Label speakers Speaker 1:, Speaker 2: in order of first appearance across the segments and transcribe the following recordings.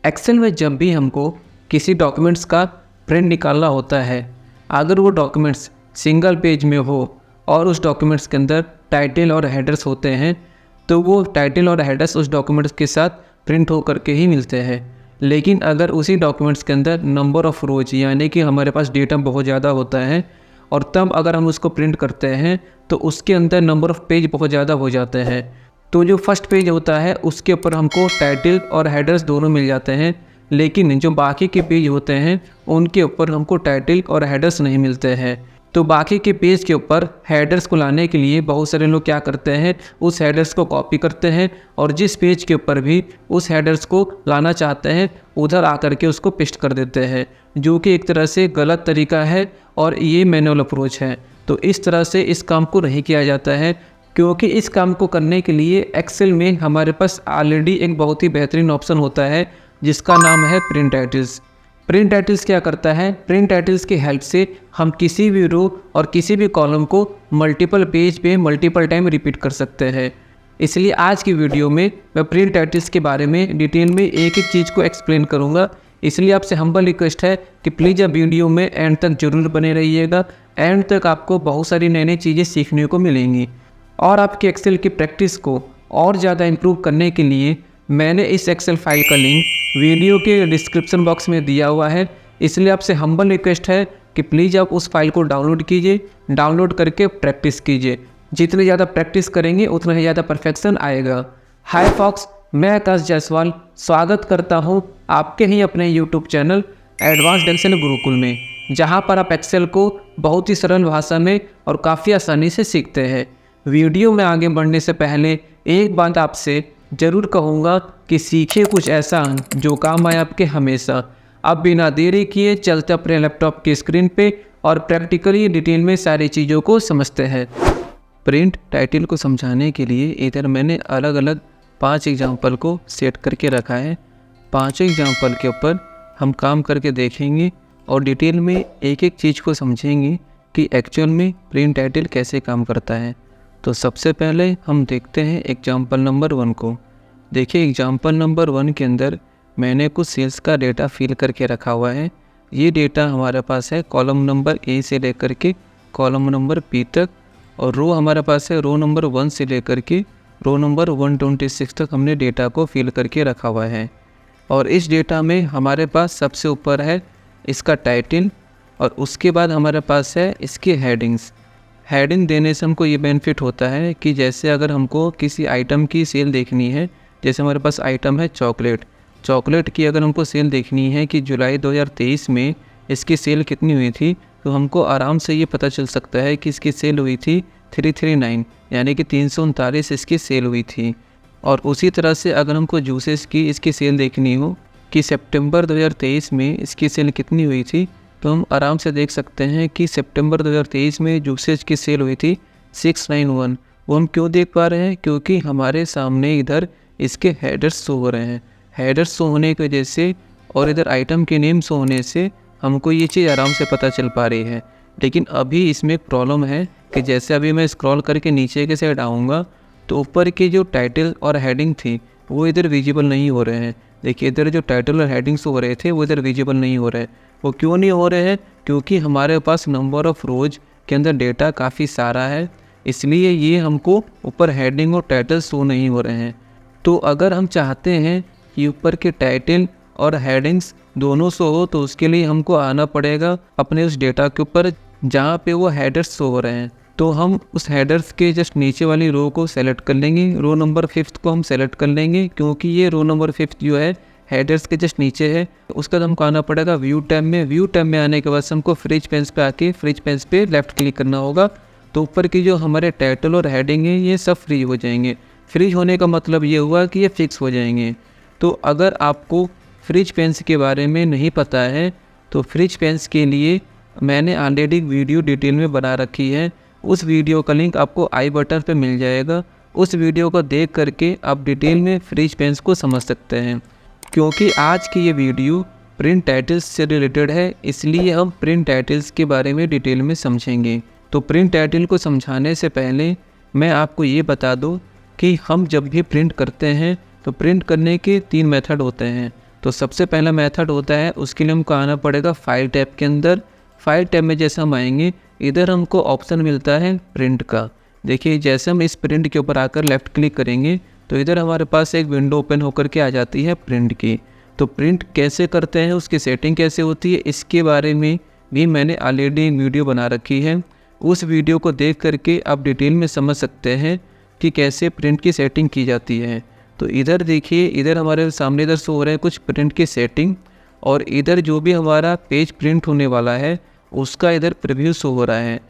Speaker 1: Excel में जब भी हमको किसी डॉक्यूमेंट्स का प्रिंट निकालना होता है, अगर वो डॉक्यूमेंट्स सिंगल पेज में हो और उस डॉक्यूमेंट्स के अंदर टाइटल और हेडर्स होते हैं, तो वो टाइटल और हेडर्स उस डॉक्यूमेंट्स के साथ प्रिंट हो करके ही मिलते हैं। लेकिन अगर उसी डॉक्यूमेंट्स के अंदर नंबर ऑफ़ रोज यानी कि हमारे पास डेटा बहुत ज़्यादा होता है और तब अगर हम उसको प्रिंट करते हैं तो उसके अंदर नंबर ऑफ़ पेज बहुत ज़्यादा हो जाते हैं। तो जो फर्स्ट पेज होता है उसके ऊपर हमको टाइटल और हेडर्स दोनों मिल जाते हैं, लेकिन जो बाकी के पेज होते हैं उनके ऊपर हमको टाइटल और हेडर्स नहीं मिलते हैं। तो बाकी के पेज के ऊपर हेडर्स को लाने के लिए बहुत सारे लोग क्या करते हैं, उस हेडर्स को कॉपी करते हैं और जिस पेज के ऊपर भी उस हेडर्स को लाना चाहते हैं उधर आकर के उसको पेस्ट कर देते हैं, जो कि एक तरह से गलत तरीका है और ये मैनुअल अप्रोच है। तो इस तरह से इस काम को नहीं किया जाता है, क्योंकि इस काम को करने के लिए एक्सेल में हमारे पास ऑलरेडी एक बहुत ही बेहतरीन ऑप्शन होता है जिसका नाम है प्रिंट टाइटल्स। प्रिंट टाइटल्स क्या करता है, प्रिंट टाइटल्स की हेल्प से हम किसी भी रो और किसी भी कॉलम को मल्टीपल पेज पे मल्टीपल टाइम रिपीट कर सकते हैं। इसलिए आज की वीडियो में मैं प्रिंट टाइटल्स के बारे में डिटेल में एक एक चीज़ को एक्सप्लेन करूँगा। इसलिए आपसे हम्बल रिक्वेस्ट है कि प्लीज़ आप वीडियो में एंड तक जरूर बने रहिएगा। एंड तक आपको बहुत सारी नई नई चीज़ें सीखने को मिलेंगी और आपकी एक्सेल की प्रैक्टिस को और ज़्यादा इम्प्रूव करने के लिए मैंने इस एक्सेल फाइल का लिंक वीडियो के डिस्क्रिप्शन बॉक्स में दिया हुआ है। इसलिए आपसे हम्बल रिक्वेस्ट है कि प्लीज़ आप उस फाइल को डाउनलोड कीजिए, डाउनलोड करके प्रैक्टिस कीजिए। जितनी ज़्यादा प्रैक्टिस करेंगे उतना ही ज़्यादा परफेक्शन आएगा। हाय फॉक्स, मैं आकाश जायसवाल स्वागत करता हूँ आपके ही अपने YouTube channel advanced Excel Gurukul में, जहाँ पर आप एक्सेल को बहुत ही सरल भाषा में और काफ़ी आसानी से सीखते हैं। वीडियो में आगे बढ़ने से पहले एक बात आपसे ज़रूर कहूँगा कि सीखिए कुछ ऐसा जो काम आए आपके हमेशा। अब बिना देरी किए चलते अपने लैपटॉप की स्क्रीन पे और प्रैक्टिकली डिटेल में सारी चीज़ों को समझते हैं। प्रिंट टाइटल को समझाने के लिए इधर मैंने अलग अलग 5 एग्जाम्पल को सेट करके रखा है। 5 एग्जाम्पल के ऊपर हम काम करके देखेंगे और डिटेल में एक एक चीज़ को समझेंगे कि एक्चुअल में प्रिंट टाइटल कैसे काम करता है। तो सबसे पहले हम देखते हैं एग्जाम्पल नंबर 1 को। देखिए एग्जाम्पल नंबर 1 के अंदर मैंने कुछ सेल्स का डेटा फिल करके रखा हुआ है। ये डेटा हमारे पास है कॉलम नंबर ए से लेकर के कॉलम नंबर पी तक, और रो हमारे पास है रो नंबर 1 से लेकर के रो नंबर 126 तक हमने डेटा को फिल करके रखा हुआ है। और इस डेटा में हमारे पास सबसे ऊपर है इसका टाइटल और उसके बाद हमारे पास है इसके हेडिंग्स। हेडिंग देने से हमको ये बेनिफिट होता है कि जैसे अगर हमको किसी आइटम की सेल देखनी है, जैसे हमारे पास आइटम है चॉकलेट की अगर हमको सेल देखनी है कि जुलाई 2023 में इसकी सेल कितनी हुई थी, तो हमको आराम से ये पता चल सकता है कि इसकी सेल हुई थी 339 यानी कि 339 इसकी सेल हुई थी। और उसी तरह से अगर हमको जूसेस की इसकी सेल देखनी हो कि सितंबर 2023 में इसकी सेल कितनी हुई थी, तो हम आराम से देख सकते हैं कि सितंबर 2023 में जूसेस की सेल हुई थी 691। वो हम क्यों देख पा रहे हैं, क्योंकि हमारे सामने इधर इसके हेडर्स शो हो रहे हैं। हेडर्स शो होने की वजह से और इधर आइटम के नेम शो होने से हमको ये चीज़ आराम से पता चल पा रही है। लेकिन अभी इसमें एक प्रॉब्लम है कि जैसे अभी मैं स्क्रॉल करके नीचे के साइड आऊँगा तो ऊपर की जो टाइटल और हेडिंग थी वो इधर विजिबल नहीं हो रहे हैं। देखिए इधर जो टाइटल और हेडिंग्स हो रहे थे वो इधर विजिबल नहीं हो रहे हैं। वो क्यों नहीं हो रहे हैं, क्योंकि हमारे पास नंबर ऑफ़ रोज के अंदर डेटा काफ़ी सारा है, इसलिए ये हमको ऊपर हेडिंग और टाइटल शो नहीं हो रहे हैं। तो अगर हम चाहते हैं कि ऊपर के टाइटल और हेडिंग्स दोनों शो हो, तो उसके लिए हमको आना पड़ेगा अपने उस डेटा के ऊपर जहाँ पे वो हेडर्स शो हो रहे हैं। तो हम उस हेडर्स के जस्ट नीचे वाली रो को सेलेक्ट कर लेंगे, रो नंबर 5 को हम सेलेक्ट कर लेंगे, क्योंकि ये रो नंबर 5 जो है हेडर्स के जस्ट नीचे है। उसका हमको आना पड़ेगा व्यू टैब में। व्यू टैब में आने के बाद हमको फ्रिज पेन्स पे आके फ्रिज पेन्स पे लेफ़्ट क्लिक करना होगा। तो ऊपर की जो हमारे टाइटल और हेडिंग है ये सब फ्रीज हो जाएंगे। फ्रीज होने का मतलब ये हुआ कि ये फिक्स हो जाएंगे। तो अगर आपको फ्रिज पेन्स के बारे में नहीं पता है तो फ्रिज पेन्स के लिए मैंने ऑलरेडी वीडियो डिटेल में बना रखी है। उस वीडियो का लिंक आपको आई बटन पे मिल जाएगा। उस वीडियो को देख करके आप डिटेल में फ्रिज पेन्स को समझ सकते हैं। क्योंकि आज की ये वीडियो प्रिंट टाइटल्स से रिलेटेड है, इसलिए हम प्रिंट टाइटल्स के बारे में डिटेल में समझेंगे। तो प्रिंट टाइटल को समझाने से पहले मैं आपको ये बता दूं कि हम जब भी प्रिंट करते हैं तो प्रिंट करने के 3 मेथड होते हैं। तो सबसे पहला मेथड होता है, उसके लिए हमको आना पड़ेगा फाइल टैब के अंदर। फाइल टैब में जैसे हम आएंगे, इधर हमको ऑप्शन मिलता है प्रिंट का। देखिए जैसे हम इस प्रिंट के ऊपर आकर लेफ़्ट क्लिक करेंगे तो इधर हमारे पास एक विंडो ओपन होकर के आ जाती है प्रिंट की। तो प्रिंट कैसे करते हैं, उसकी सेटिंग कैसे होती है, इसके बारे में भी मैंने ऑलरेडी एक वीडियो बना रखी है। उस वीडियो को देख करके आप डिटेल में समझ सकते हैं कि कैसे प्रिंट की सेटिंग की जाती है। तो इधर देखिए, इधर हमारे सामने इधर शो हो रहे हैं कुछ प्रिंट की सेटिंग, और इधर जो भी हमारा पेज प्रिंट होने वाला है उसका इधर प्रीव्यू शो हो रहा है।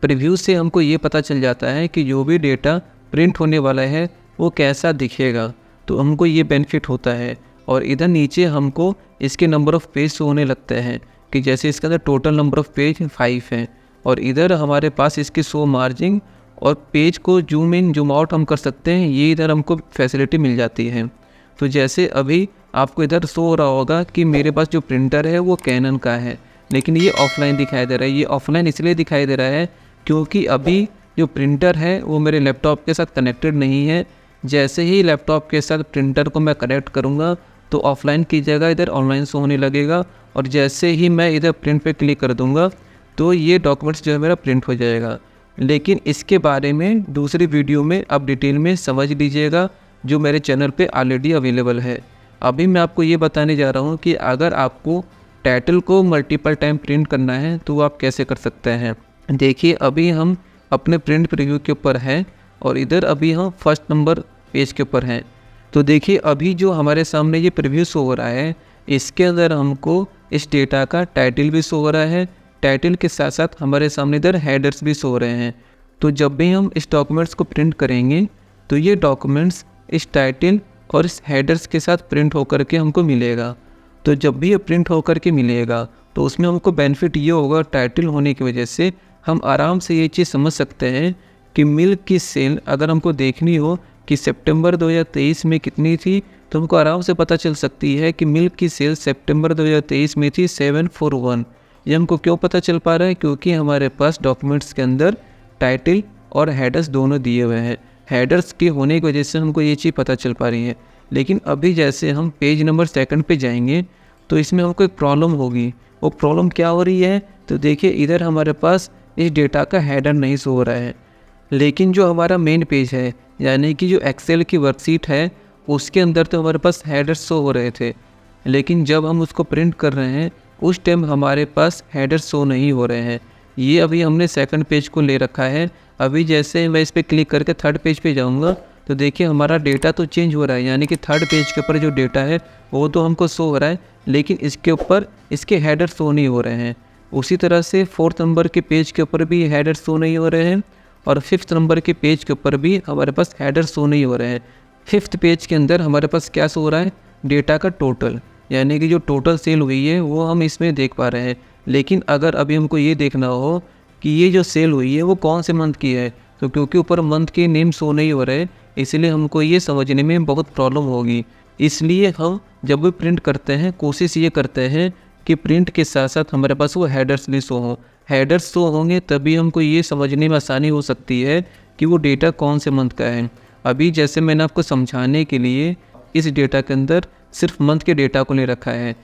Speaker 1: प्रीव्यू से हमको ये पता चल जाता है कि जो भी डेटा प्रिंट होने वाला है वो कैसा दिखेगा, तो हमको ये बेनिफिट होता है। और इधर नीचे हमको इसके नंबर ऑफ़ पेज शो होने लगते हैं कि जैसे इसके अंदर टोटल नंबर ऑफ़ पेज 5 हैं, और इधर हमारे पास इसकी शो मार्जिन और पेज को जूम इन जूम आउट हम कर सकते हैं, ये इधर हमको फैसिलिटी मिल जाती है। तो जैसे अभी आपको इधर शो हो रहा होगा कि मेरे पास जो प्रिंटर है वो कैनन का है, लेकिन ये ऑफलाइन दिखाई दे रहा है। ये ऑफलाइन इसलिए दिखाई दे रहा है क्योंकि अभी जो प्रिंटर है वो मेरे लैपटॉप के साथ कनेक्टेड नहीं है। जैसे ही लैपटॉप के साथ प्रिंटर को मैं कनेक्ट करूँगा तो ऑफलाइन की जगह इधर ऑनलाइन शो होने लगेगा, और जैसे ही मैं इधर प्रिंट पे क्लिक कर दूँगा तो ये डॉक्यूमेंट्स जो है मेरा प्रिंट हो जाएगा। लेकिन इसके बारे में दूसरी वीडियो में आप डिटेल में समझ लीजिएगा, जो मेरे चैनल पे ऑलरेडी अवेलेबल है। अभी मैं आपको ये बताने जा रहा हूँ कि अगर आपको टाइटल को मल्टीपल टाइम प्रिंट करना है तो आप कैसे कर सकते हैं। देखिए अभी हम अपने प्रिंट प्रीव्यू के ऊपर हैं, और इधर अभी हम फर्स्ट नंबर पेज के ऊपर हैं। तो देखिए अभी जो हमारे सामने ये प्रीव्यू शो हो रहा है, इसके अंदर हमको इस डेटा का टाइटल भी शो हो रहा है, टाइटल के साथ साथ हमारे सामने इधर हेडर्स भी शो हो रहे हैं। तो जब भी हम इस डॉक्यूमेंट्स को प्रिंट करेंगे तो ये डॉक्यूमेंट्स इस टाइटल और इस हेडर्स के साथ प्रिंट होकर के हमको मिलेगा। तो जब भी ये प्रिंट होकर के मिलेगा तो उसमें हमको बेनिफिट ये होगा, टाइटल होने की वजह से हम आराम से ये चीज़ समझ सकते हैं कि मिल्क की सेल अगर हमको देखनी हो कि सितंबर 2023 में कितनी थी, तो हमको आराम से पता चल सकती है कि मिल्क की सेल सितंबर 2023 में थी 741। ये हमको क्यों पता चल पा रहा है, क्योंकि हमारे पास डॉक्यूमेंट्स के अंदर टाइटल और हेडर्स दोनों दिए हुए हैं। हेडर्स के होने की वजह से हमको ये चीज़ पता चल पा रही है। लेकिन अभी जैसे हम पेज नंबर 2 पे जाएंगे तो इसमें हमको एक प्रॉब्लम होगी। वो प्रॉब्लम क्या हो रही है, तो देखिए इधर हमारे पास इस डेटा का हेडर नहीं शो हो रहा है, लेकिन जो हमारा मेन पेज है यानी कि जो एक्सेल की वर्कशीट है उसके अंदर तो हमारे पास हेडर्स शो हो रहे थे, लेकिन जब हम उसको प्रिंट कर रहे हैं उस टाइम हमारे पास हेडर्स शो नहीं हो रहे हैं। ये अभी हमने सेकंड पेज को ले रखा है। अभी जैसे मैं इस पर क्लिक करके थर्ड पेज पे जाऊंगा तो देखिए हमारा डेटा तो चेंज हो रहा है, यानी कि थर्ड पेज के ऊपर जो डेटा है वो तो हमको शो हो रहा है, लेकिन इसके ऊपर इसके हेडर शो नहीं हो रहे हैं। उसी तरह से 4th नंबर के पेज के ऊपर भी हेडर शो नहीं हो रहे हैं, और 5th नंबर के पेज के ऊपर भी हमारे पास हेडर शो नहीं हो रहे हैं। 5th पेज के अंदर हमारे पास क्या शो हो रहा है, डेटा का टोटल, यानी कि जो टोटल सेल हुई है वो हम इसमें देख पा रहे हैं। लेकिन अगर अभी हमको ये देखना हो कि ये जो सेल हुई है वो कौन से मंथ की है, तो क्योंकि ऊपर मंथ के नेम शो नहीं हो रहे, इसलिए हमको ये समझने में बहुत प्रॉब्लम होगी। इसलिए हम जब भी प्रिंट करते हैं कोशिश ये करते हैं कि प्रिंट के साथ साथ हमारे पास वो हेडर्स भी शो हों। हेडर्स शो होंगे तभी हमको ये समझने में आसानी हो सकती है कि वो डेटा कौन से मंथ का है। अभी जैसे मैंने आपको समझाने के लिए इस डेटा के अंदर सिर्फ मंथ के डेटा को ले रखा है।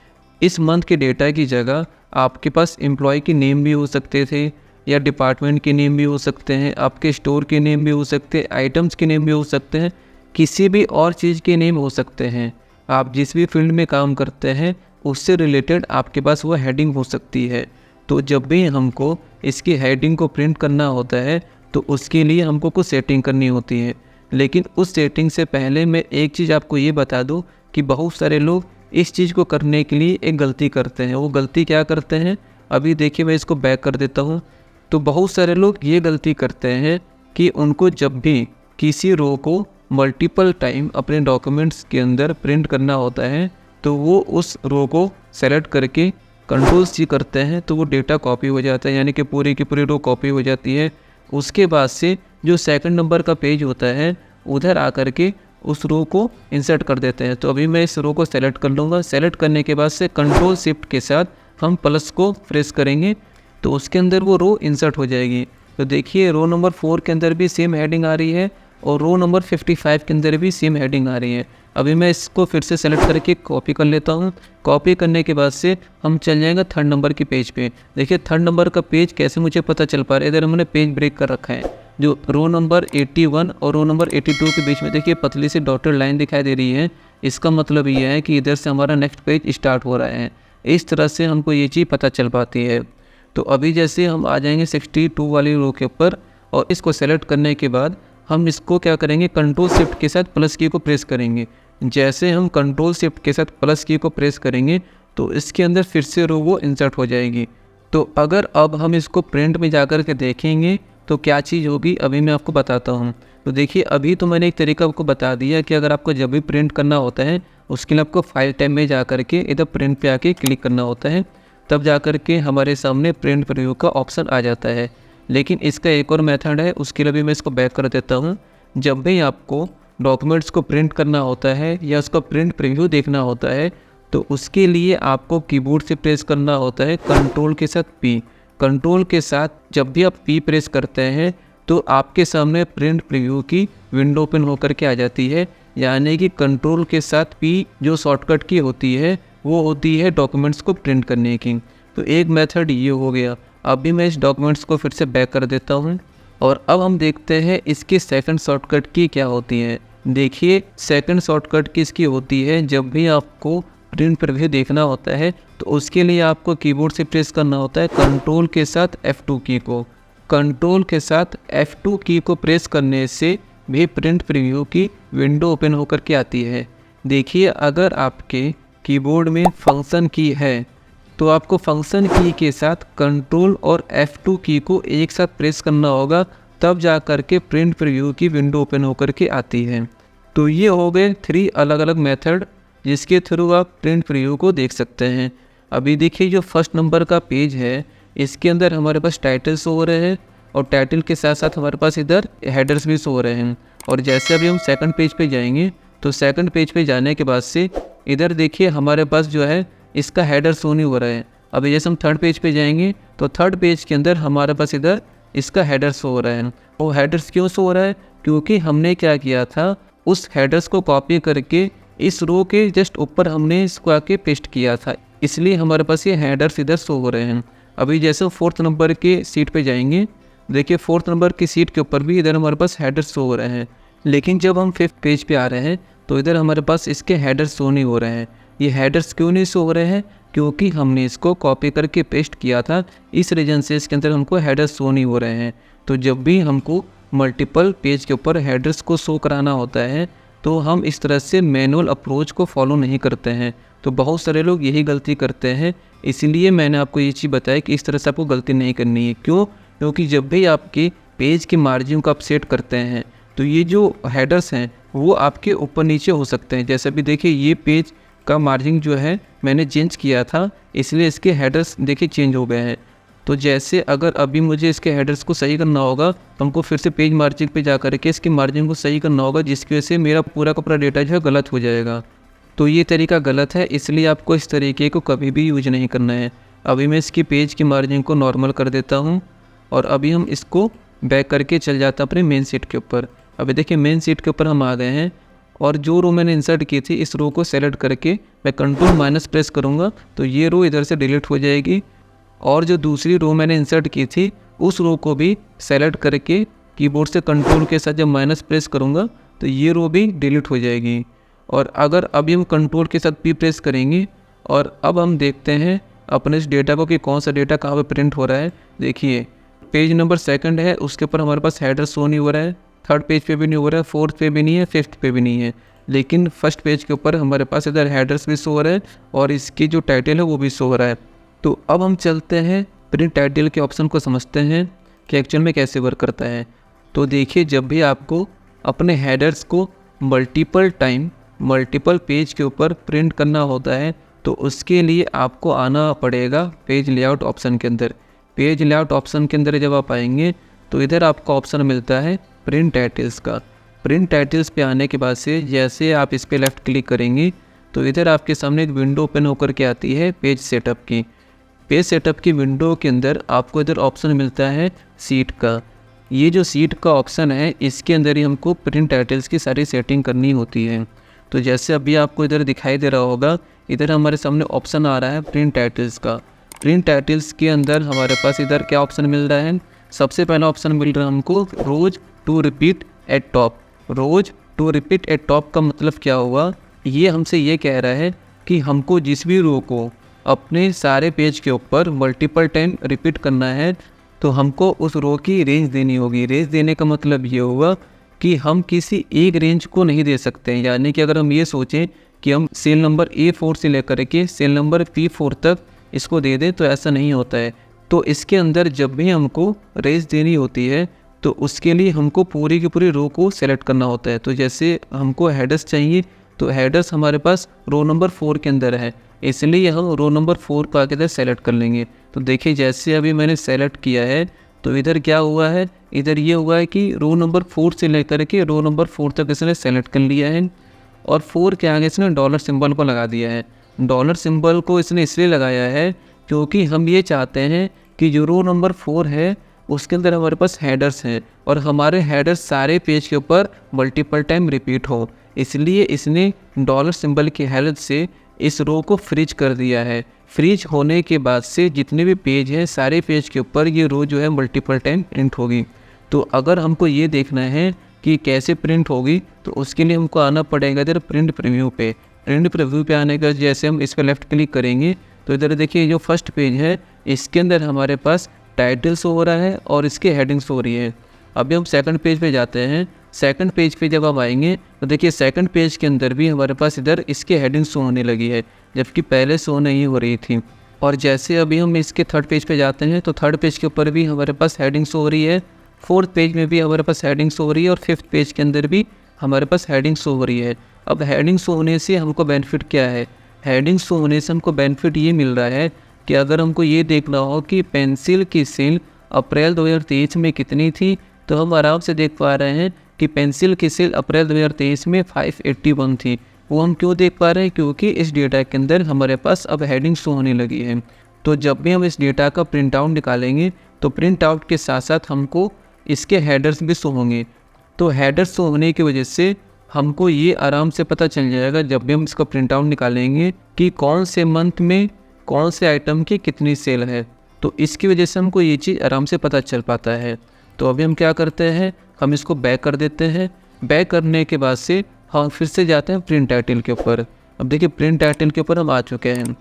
Speaker 1: इस मंथ के डेटा की जगह आपके पास एम्प्लॉय के नेम भी हो सकते थे, या डिपार्टमेंट के नेम भी हो सकते हैं, आपके स्टोर के नेम भी हो सकते हैं, आइटम्स के नेम भी हो सकते हैं, किसी भी और चीज़ के नेम हो सकते हैं। आप जिस भी फील्ड में काम करते हैं उससे रिलेटेड आपके पास वो हेडिंग हो सकती है। तो जब भी हमको इसकी हेडिंग को प्रिंट करना होता है तो उसके लिए हमको कुछ सेटिंग करनी होती है। लेकिन उस सेटिंग से पहले मैं एक चीज़ आपको ये बता दूं कि बहुत सारे लोग इस चीज़ को करने के लिए एक गलती करते हैं। वो गलती क्या करते हैं, अभी देखिए मैं इसको बैक कर देता हूँ। तो बहुत सारे लोग ये गलती करते हैं कि उनको जब भी किसी रो को मल्टीपल टाइम अपने डॉक्यूमेंट्स के अंदर प्रिंट करना होता है तो वो उस रो को सेलेक्ट करके Ctrl+C करते हैं तो वो डेटा कॉपी हो जाता है, यानी कि पूरी की पूरी रो कॉपी हो जाती है। उसके बाद से जो सेकंड नंबर का पेज होता है उधर आकर के उस रो को इंसर्ट कर देते हैं। तो अभी मैं इस रो को सेलेक्ट कर लूँगा। सेलेक्ट करने के बाद से Ctrl+Shift के साथ हम प्लस को प्रेस करेंगे तो उसके अंदर वो रो इंसर्ट हो जाएगी। तो देखिए रो नंबर 4 के अंदर भी सेम हेडिंग आ रही है, और रो नंबर 55 के अंदर भी सेम हेडिंग आ रही है। अभी मैं इसको फिर से सेलेक्ट करके कॉपी कर लेता हूँ। कॉपी करने के बाद से हम चल जाएंगे थर्ड नंबर के पेज पे। देखिए थर्ड नंबर का पेज कैसे मुझे पता चल पा रहा है, इधर हमने पेज ब्रेक कर रखा है। जो रो नंबर 81 और रो नंबर 82 के बीच में देखिए पतली सी डॉटेड लाइन दिखाई दे रही है। इसका मतलब ये है कि इधर से हमारा नेक्स्ट पेज स्टार्ट हो रहा है। इस तरह से हमको ये चीज़ पता चल पाती है। तो अभी जैसे हम आ जाएंगे 62 वाली रो के ऊपर और इसको सेलेक्ट करने के बाद हम इसको क्या करेंगे, कंट्रोल शिफ्ट के साथ प्लस की को प्रेस करेंगे। जैसे हम कंट्रोल शिफ्ट के साथ प्लस की को प्रेस करेंगे तो इसके अंदर फिर से रो वो इंसर्ट हो जाएगी। तो अगर अब हम इसको प्रिंट में जाकर के देखेंगे तो क्या चीज़ होगी, अभी मैं आपको बताता हूँ। तो देखिए अभी तो मैंने एक तरीका आपको बता दिया कि अगर आपको जब भी प्रिंट करना होता है उसके लिए आपको फाइल टैब में जा कर के इधर प्रिंट पे आके क्लिक करना होता है, तब जा कर के हमारे सामने प्रिंट प्रीव्यू का ऑप्शन आ जाता है। लेकिन इसका एक और मेथड है, उसके लिए भी मैं इसको बैक कर देता हूँ। जब भी आपको डॉक्यूमेंट्स को प्रिंट करना होता है या उसका प्रिंट प्रीव्यू देखना होता है तो उसके लिए आपको कीबोर्ड से प्रेस करना होता है कंट्रोल के साथ पी। कंट्रोल के साथ जब भी आप पी प्रेस करते हैं तो आपके सामने प्रिंट प्रीव्यू की विंडो ओपन होकर के आ जाती है। यानी कि कंट्रोल के साथ पी जो शॉर्टकट की होती है वो होती है डॉक्यूमेंट्स को प्रिंट करने की। तो एक मेथड ये हो गया। अभी मैं इस डॉक्यूमेंट्स को फिर से बैक कर देता हूँ और अब हम देखते हैं इसकी सेकंड शॉर्टकट की क्या होती है। देखिए सेकंड शॉर्टकट की इसकी होती है, जब भी आपको प्रिंट प्रीव्यू देखना होता है तो उसके लिए आपको कीबोर्ड से प्रेस करना होता है कंट्रोल के साथ F2 की को। कंट्रोल के साथ F2 की को प्रेस करने से भी प्रिंट प्रीव्यू की विंडो ओपन होकर के आती है। देखिए अगर आपके कीबोर्ड में फंक्शन की है तो आपको फंक्शन की के साथ कंट्रोल और F2 की को एक साथ प्रेस करना होगा, तब जा कर के प्रिंट प्रीव्यू की विंडो ओपन होकर के आती है। तो ये हो गए 3 अलग अलग मेथड जिसके थ्रू आप प्रिंट प्रीव्यू को देख सकते हैं। अभी देखिए जो फर्स्ट नंबर का पेज है इसके अंदर हमारे पास टाइटल शो हो रहे हैं और टाइटल के साथ साथ हमारे पास इधर हेडर्स भी शो हो रहे हैं। और जैसे अभी हम सेकंड पेज पे जाएंगे तो सेकंड पेज पे जाने के बाद से इधर देखिए हमारे पास जो है इसका हेडर शो नहीं हो रहा है। अभी जैसे हम थर्ड पेज पे जाएंगे तो थर्ड पेज के अंदर हमारे पास इधर इसका हेडर शो हो रहा है। वो हेडर्स क्यों शो हो रहा है, क्योंकि हमने क्या किया था उस हेडर्स को कॉपी करके इस रो के जस्ट ऊपर हमने इसको आके पेस्ट किया था, इसलिए हमारे पास ये हेडर्स इधर शो हो रहे हैं। अभी जैसे फोर्थ नंबर के सीट पे जाएंगे, देखिए फोर्थ नंबर की सीट के ऊपर भी इधर हमारे पास हेडर्स शो हो रहे हैं। लेकिन जब हम फिफ्थ पेज पे आ रहे हैं तो इधर हमारे पास इसके हेडर्स शो नहीं हो रहे हैं। ये हेडर्स क्यों नहीं शो हो रहे हैं, क्योंकि हमने इसको कॉपी करके पेस्ट किया था, इस रीजन से इसके अंदर हमको हेडर्स शो नहीं हो रहे हैं। तो जब भी हमको मल्टीपल पेज के ऊपर हेडर्स को शो कराना होता है तो हम इस तरह से मैनुअल अप्रोच को फॉलो नहीं करते हैं। तो बहुत सारे लोग यही गलती करते हैं, इसलिए मैंने आपको ये चीज़ बताया कि इस तरह से आपको गलती नहीं करनी है। क्यों, क्योंकि जब भी आपके पेज के मार्जिन को आप सेट करते हैं तो ये जो हेडर्स हैं वो आपके ऊपर नीचे हो सकते हैं। जैसे अभी देखिए ये पेज का मार्जिन जो है मैंने चेंज किया था, इसलिए इसके हेडर्स देखिए चेंज हो गए हैं। तो जैसे अगर अभी मुझे इसके हेडर्स को सही करना होगा तो हमको फिर से पेज मार्जिन पे जा कर के इसके मार्जिन को सही करना होगा, जिसकी वजह से मेरा पूरा का पूरा डेटा जो है गलत हो जाएगा। तो ये तरीका गलत है, इसलिए आपको इस तरीके को कभी भी यूज नहीं करना है। अभी मैं इसकी पेज की मार्जिन को नॉर्मल कर देता हूँ और अभी हम इसको बैक करके चल जाता अपने मेन सीट के ऊपर। अभी देखिए मेन सीट के ऊपर हम आ गए हैं और जो रो मैंने इंसर्ट की थी इस रो को सेलेक्ट करके मैं कंट्रोल माइनस प्रेस करूँगा तो ये रो इधर से डिलीट हो जाएगी। और जो दूसरी रो मैंने इंसर्ट की थी उस रो को भी सेलेक्ट करके कीबोर्ड से कंट्रोल के साथ जब माइनस प्रेस करूँगा तो ये रो भी डिलीट हो जाएगी। और अगर अभी हम कंट्रोल के साथ पी प्रेस करेंगे और अब हम देखते हैं अपने इस डेटा को कि कौन सा डेटा कहाँ पे प्रिंट हो रहा है। देखिए पेज नंबर सेकंड है, उसके ऊपर हमारे पास हेडर शो नहीं हो रहा है, थर्ड पेज पे भी नहीं हो रहा है, फोर्थ पे भी नहीं है, फिफ्थ पे भी नहीं है। लेकिन फर्स्ट पेज के ऊपर हमारे पास इधर हेडर्स भी शो हो रहा है और इसकी जो टाइटल है वो भी शो हो रहा है। तो अब हम चलते हैं प्रिंट टाइटल के ऑप्शन को समझते हैं कि एक्चुअल में कैसे वर्क करता है। तो देखिए जब भी आपको अपने हेडर्स को मल्टीपल टाइम मल्टीपल पेज के ऊपर प्रिंट करना होता है तो उसके लिए आपको आना पड़ेगा पेज लेआउट ऑप्शन के अंदर। पेज लेआउट ऑप्शन के अंदर जब आप आएंगे तो इधर आपको ऑप्शन मिलता है प्रिंट टाइटल्स का। प्रिंट टाइटल्स पे आने के बाद से जैसे आप इस पर लेफ़्ट क्लिक करेंगे तो इधर आपके सामने एक विंडो ओपन होकर के आती है पेज सेटअप की। पेज सेटअप की विंडो के अंदर आपको इधर ऑप्शन मिलता है सीट का। ये जो सीट का ऑप्शन है इसके अंदर ही हमको प्रिंट टाइटल्स की सारी सेटिंग करनी होती है। तो जैसे अभी आपको इधर दिखाई दे रहा होगा, इधर हमारे सामने ऑप्शन आ रहा है प्रिंट टाइटल्स का। प्रिंट टाइटल्स के अंदर हमारे पास इधर क्या ऑप्शन मिल रहा है, सबसे पहला ऑप्शन मिल रहा है हमको rose to repeat at top. Rose to repeat at top का मतलब क्या हुआ, ये हमसे ये कह रहा है कि हमको जिस भी रो को अपने सारे पेज के ऊपर मल्टीपल टाइम रिपीट करना है तो हमको उस रो की रेंज देनी होगी। रेंज देने का मतलब ये हुआ कि हम किसी एक रेंज को नहीं दे सकते हैं। यानी कि अगर हम ये सोचें कि हम सेल नंबर A4 से लेकर के सेल नंबर P4 तक इसको दे दें तो ऐसा नहीं होता है। तो इसके अंदर जब भी हमको रेंज देनी होती है तो उसके लिए हमको पूरी की पूरी रो को सेलेक्ट करना होता है। तो जैसे हमको हेडर्स चाहिए तो हेडर्स हमारे पास रो नंबर 4 के अंदर है, इसलिए हम रो नंबर 4 को आके इधर सेलेक्ट कर लेंगे। तो देखिए जैसे अभी मैंने सेलेक्ट किया है तो इधर क्या हुआ है, इधर ये हुआ है कि रो नंबर 4 से लेकर के रो नंबर 4 तक इसने सेलेक्ट कर लिया है और 4 के आगे इसने डॉलर सिंबल को लगा दिया है। डॉलर सिंबल को इसने इसलिए लगाया है क्योंकि हम ये चाहते हैं कि जो रो नंबर 4 है उसके अंदर हमारे पास हेडर्स हैं और हमारे हेडर्स सारे पेज के ऊपर मल्टीपल टाइम रिपीट हो, इसलिए इसने डॉलर सिंबल की हेल्प से इस रो को फ्रीज कर दिया है। फ्रीज होने के बाद से जितने भी पेज हैं सारे पेज के ऊपर ये रो जो है मल्टीपल टाइम प्रिंट होगी। तो अगर हमको ये देखना है कि कैसे प्रिंट होगी तो उसके लिए हमको आना पड़ेगा इधर प्रिंट प्रीव्यू पे। प्रिंट प्रीव्यू पे आने का जैसे हम इस पर लेफ़्ट क्लिक करेंगे तो इधर देखिए जो फर्स्ट पेज है इसके अंदर हमारे पास टाइटल शो हो रहा है और इसके हेडिंग्स हो रही है। अभी हम सेकंड पेज पे जाते हैं। सेकंड पेज पे जब हम आएंगे तो देखिए सेकंड पेज के अंदर भी हमारे पास इधर इसके हेडिंग्स शो होने लगी है, जबकि पहले शो नहीं हो रही थी। और जैसे अभी हम इसके थर्ड पेज पे जाते हैं तो थर्ड पेज के ऊपर भी हमारे पास हेडिंग्स हो रही है, फोर्थ पेज में भी हमारे पास हेडिंग्स हो रही है और फिफ्थ पेज के अंदर भी हमारे पास हेडिंग्स हो रही है। अब हेडिंग्स होने से हमको बेनिफिट क्या है, हेडिंग्स होने से हमको बेनिफिट ये मिल रहा है कि अगर हमको ये देखना हो कि पेंसिल की सेल अप्रैल 2023 में कितनी थी तो हम आराम से देख पा रहे हैं कि पेंसिल की सेल अप्रैल 2023 में 581 थी। वो हम क्यों देख पा रहे हैं, क्योंकि इस डेटा के अंदर हमारे पास अब हेडिंग शो होने लगी है। तो जब भी हम इस डेटा का प्रिंट आउट निकालेंगे तो प्रिंट आउट के साथ साथ हमको इसके हेडर्स भी शो होंगे। तो हेडर्स शो होने की वजह से हमको ये आराम से पता चल जाएगा जब भी हम इसका प्रिंट आउट निकालेंगे कि कौन से मंथ में कौन से आइटम की कितनी सेल है। तो इसकी वजह से हमको ये चीज़ आराम से पता चल पाता है। तो अभी हम क्या करते हैं, हम इसको बैक कर देते हैं। बैक करने के बाद से हम फिर से जाते हैं प्रिंट टाइटल के ऊपर। अब देखिए प्रिंट टाइटल के ऊपर हम आ चुके हैं।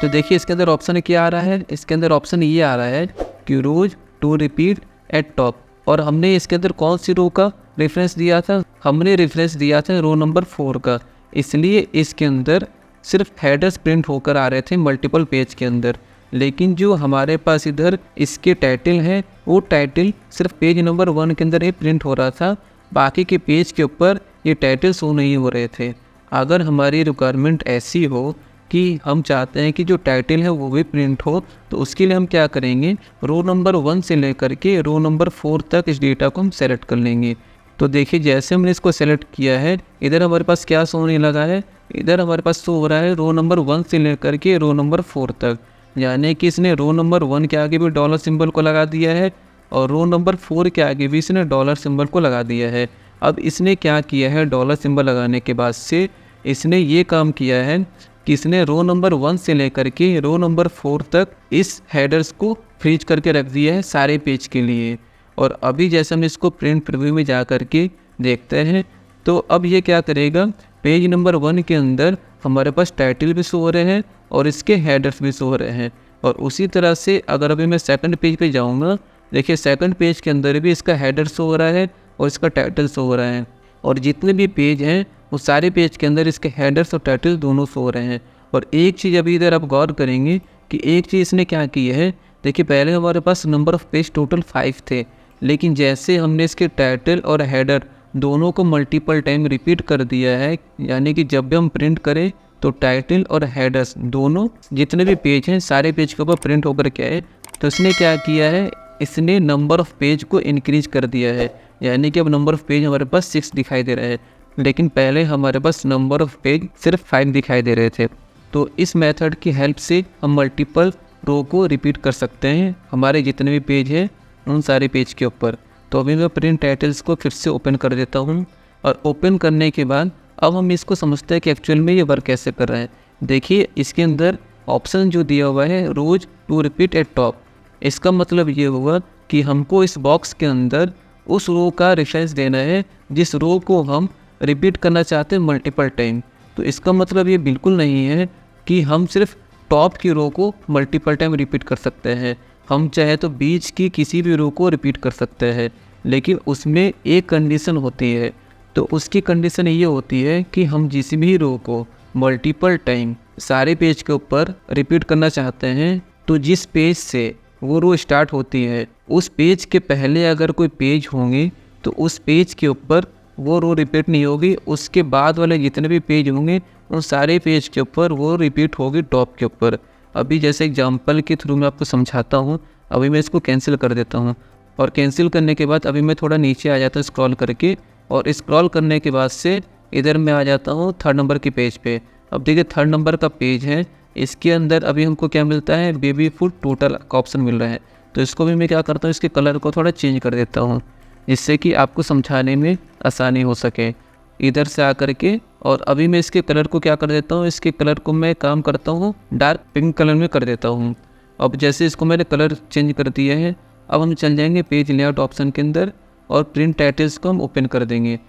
Speaker 1: तो देखिए इसके अंदर ऑप्शन क्या आ रहा है, इसके अंदर ऑप्शन ये आ रहा है कि रोज टू रिपीट एट टॉप। और हमने इसके अंदर कौन सी रो का रेफरेंस दिया था, हमने रेफरेंस दिया था रो नंबर 4 का, इसलिए इसके अंदर सिर्फ हेडर्स प्रिंट होकर आ रहे थे मल्टीपल पेज के अंदर। लेकिन जो हमारे पास इधर इसके टाइटल है वो टाइटल सिर्फ पेज नंबर 1 के अंदर ही प्रिंट हो रहा था, बाकी के पेज के ऊपर ये टाइटल शो नहीं हो रहे थे। अगर हमारी रिक्वायरमेंट ऐसी हो कि हम चाहते हैं कि जो टाइटल है वो भी प्रिंट हो तो उसके लिए हम क्या करेंगे, रो नंबर 1 से लेकर के रो नंबर 4 तक इस डेटा को हम सेलेक्ट कर लेंगे। तो देखिए जैसे हमने इसको सेलेक्ट किया है इधर हमारे पास क्या शो होने लगा है, इधर हमारे पास शो हो रहा है रो नंबर 1 से लेकर के रो नंबर 4 तक। यानी कि इसने रो नंबर 1 के आगे भी डॉलर सिंबल को लगा दिया है और रो नंबर 4 के आगे भी इसने डॉलर सिंबल को लगा दिया है। अब इसने क्या किया है, डॉलर सिंबल लगाने के बाद से इसने ये काम किया है कि इसने रो नंबर 1 से लेकर के रो नंबर 4 तक इस हेडर्स को फ्रीज करके रख दिया है सारे पेज के लिए। और अभी जैसे हम इसको प्रिंट प्रीव्यू में जा कर के देखते हैं तो अब ये क्या करेगा, पेज नंबर 1 के अंदर हमारे पास टाइटल भी शो हो रहे हैं और इसके हेडर्स भी शो हो रहे हैं। और उसी तरह से अगर अभी मैं सेकंड पेज पे जाऊंगा, देखिए सेकंड पेज के अंदर भी इसका हेडर शो हो रहा है और इसका टाइटल शो हो रहा है। और जितने भी पेज हैं वो सारे पेज के अंदर इसके हेडर्स और टाइटल दोनों शो हो रहे हैं। और एक चीज़ अभी इधर आप गौर करेंगे कि एक चीज़ इसने क्या की है, देखिए पहले हमारे पास नंबर ऑफ़ पेज टोटल 5 थे, लेकिन जैसे हमने इसके टाइटल और हेडर दोनों को मल्टीपल टाइम रिपीट कर दिया है, यानी कि जब भी हम प्रिंट करें तो टाइटल और हेडर्स दोनों जितने भी पेज हैं सारे पेज के ऊपर प्रिंट होकर के आए। तो इसने क्या किया है, इसने नंबर ऑफ़ पेज को इंक्रीज कर दिया है, यानी कि अब नंबर ऑफ़ पेज हमारे पास 6 दिखाई दे रहे हैं, लेकिन पहले हमारे पास नंबर ऑफ़ पेज सिर्फ 5 दिखाई दे रहे थे। तो इस मेथड की हेल्प से हम मल्टीपल रो को रिपीट कर सकते हैं हमारे जितने भी पेज हैं उन सारे पेज के ऊपर। तो अभी मैं प्रिंट टाइटल्स को फिर से ओपन कर देता हूँ और ओपन करने के बाद अब हम इसको समझते हैं कि एक्चुअल में ये वर्क कैसे कर रहा है। देखिए इसके अंदर ऑप्शन जो दिया हुआ है रोज टू रिपीट एट टॉप, इसका मतलब ये हुआ कि हमको इस बॉक्स के अंदर उस रो का रेफरेंस देना है जिस रो को हम रिपीट करना चाहते हैं मल्टीपल टाइम। तो इसका मतलब ये बिल्कुल नहीं है कि हम सिर्फ टॉप की रो को मल्टीपल टाइम रिपीट कर सकते हैं, हम चाहे तो बीच की किसी भी रो को रिपीट कर सकते हैं, लेकिन उसमें एक कंडीशन होती है। तो उसकी कंडीशन ये होती है कि हम जिस भी रो को मल्टीपल टाइम सारे पेज के ऊपर रिपीट करना चाहते हैं, तो जिस पेज से वो रो स्टार्ट होती है उस पेज के पहले अगर कोई पेज होंगे तो उस पेज के ऊपर वो रो रिपीट नहीं होगी, उसके बाद वाले जितने भी पेज होंगे उन सारे पेज के ऊपर वो रिपीट होगी टॉप के ऊपर। अभी जैसे एग्जांपल के थ्रू मैं आपको समझाता हूँ। अभी मैं इसको कैंसिल कर देता हूँ और कैंसिल करने के बाद अभी मैं थोड़ा नीचे आ जाता हूँ स्क्रॉल करके, और स्क्रॉल करने के बाद से इधर मैं आ जाता हूँ 3rd नंबर के पेज पे। अब देखिए 3rd नंबर का पेज है, इसके अंदर अभी हमको क्या मिलता है, बेबी फूड टोटल का ऑप्शन मिल रहा है। तो इसको भी मैं क्या करता हूँ, इसके कलर को थोड़ा चेंज कर देता हूँ जिससे कि आपको समझाने में आसानी हो सके। इधर से आकर के और अभी मैं इसके कलर को क्या कर देता हूँ, इसके कलर को मैं काम करता हूँ डार्क पिंक कलर में कर देता हूँ। अब जैसे इसको मैंने कलर चेंज कर दिया है, अब हम चल जाएंगे पेज लेआउट ऑप्शन के अंदर और प्रिंट टाइटल्स को हम ओपन कर देंगे।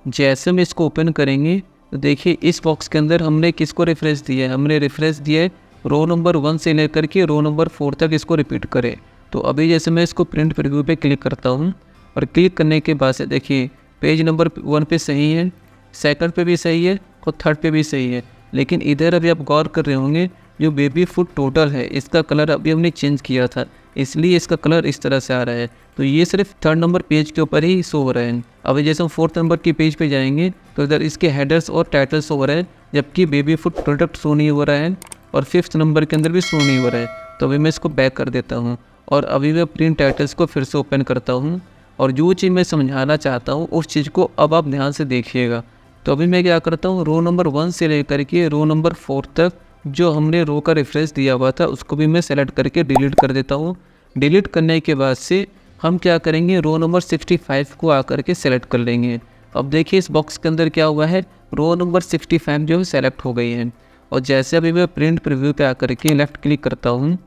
Speaker 1: जैसे हम इसको ओपन करेंगे तो देखिए इस बॉक्स के अंदर हमने किसको रेफरेंस दिया है, हमने रेफरेंस दिया है रो नंबर 1 से लेकर के रो नंबर 4 तक इसको रिपीट करें। तो अभी जैसे मैं इसको प्रिंट प्रीव्यू पे क्लिक करता हूँ और क्लिक करने के बाद से देखिए पेज नंबर 1 पे सही है, 2nd पे भी सही है और 3rd पे भी सही है, लेकिन इधर अभी आप गौर कर रहे होंगे जो बेबी फूड टोटल है इसका कलर अभी हमने चेंज किया था, इसलिए इसका कलर इस तरह से आ रहा है। तो ये सिर्फ 3rd नंबर पेज के ऊपर ही शो हो रहा है। अभी जैसे हम 4th नंबर के पेज पे जाएंगे तो इधर इसके हेडर्स और टाइटल शो हो रहा है, जबकि बेबी फूड प्रोडक्ट शो नहीं हो रहा है और 5th नंबर के अंदर भी शो नहीं हो रहा है। तो अभी मैं इसको बैक कर देता हूँ और अभी मैं प्रिंट टाइटल्स को फिर से ओपन करता हूँ और जो चीज़ मैं समझाना चाहता हूँ उस चीज़ को अब आप ध्यान से देखिएगा। तो अभी मैं क्या करता हूँ, रो नंबर 1 से लेकर के रो नंबर 4 तक जो हमने रो का रेफरेंस दिया हुआ था उसको भी मैं सेलेक्ट करके डिलीट कर देता हूँ। डिलीट करने के बाद से हम क्या करेंगे, रो नंबर 65 को आकर के सेलेक्ट कर लेंगे। अब देखिए इस बॉक्स के अंदर क्या हुआ है, रो नंबर 65 जो है सेलेक्ट हो गई है। और जैसे अभी मैं प्रिंट प्रीव्यू पे आकर के लेफ़्ट क्लिक करता हूँ,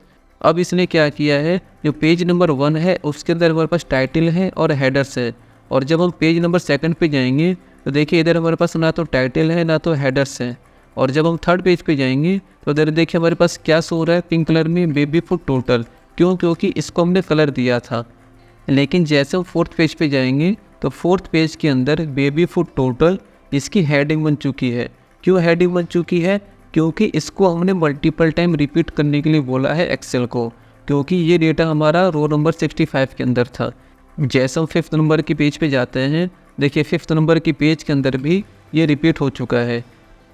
Speaker 1: अब इसने क्या किया है, जो पेज नंबर 1 है उसके अंदर हमारे पास टाइटल है और हेडर्स है, और जब हम पेज नंबर 2 पे जाएंगे तो देखिए इधर हमारे पास ना तो टाइटल है ना तो हेडर्स है, और जब हम 3rd पेज पे जाएंगे तो इधर देखिए हमारे पास क्या शो हो रहा है, पिंक कलर में बेबी फूड टोटल। क्यों? क्योंकि इसको हमने कलर दिया था। लेकिन जैसे हम 4th पेज पे जाएंगे तो 4th पेज के अंदर बेबी फूड टोटल इसकी हेडिंग बन चुकी है। क्यों हेडिंग बन चुकी है? क्योंकि इसको हमने मल्टीपल टाइम रिपीट करने के लिए बोला है एक्सेल को, क्योंकि ये डेटा हमारा रो नंबर 65 के अंदर था। जैसे हम 5th नंबर के पेज पे जाते हैं, देखिए 5th नंबर की पेज के अंदर भी ये रिपीट हो चुका है।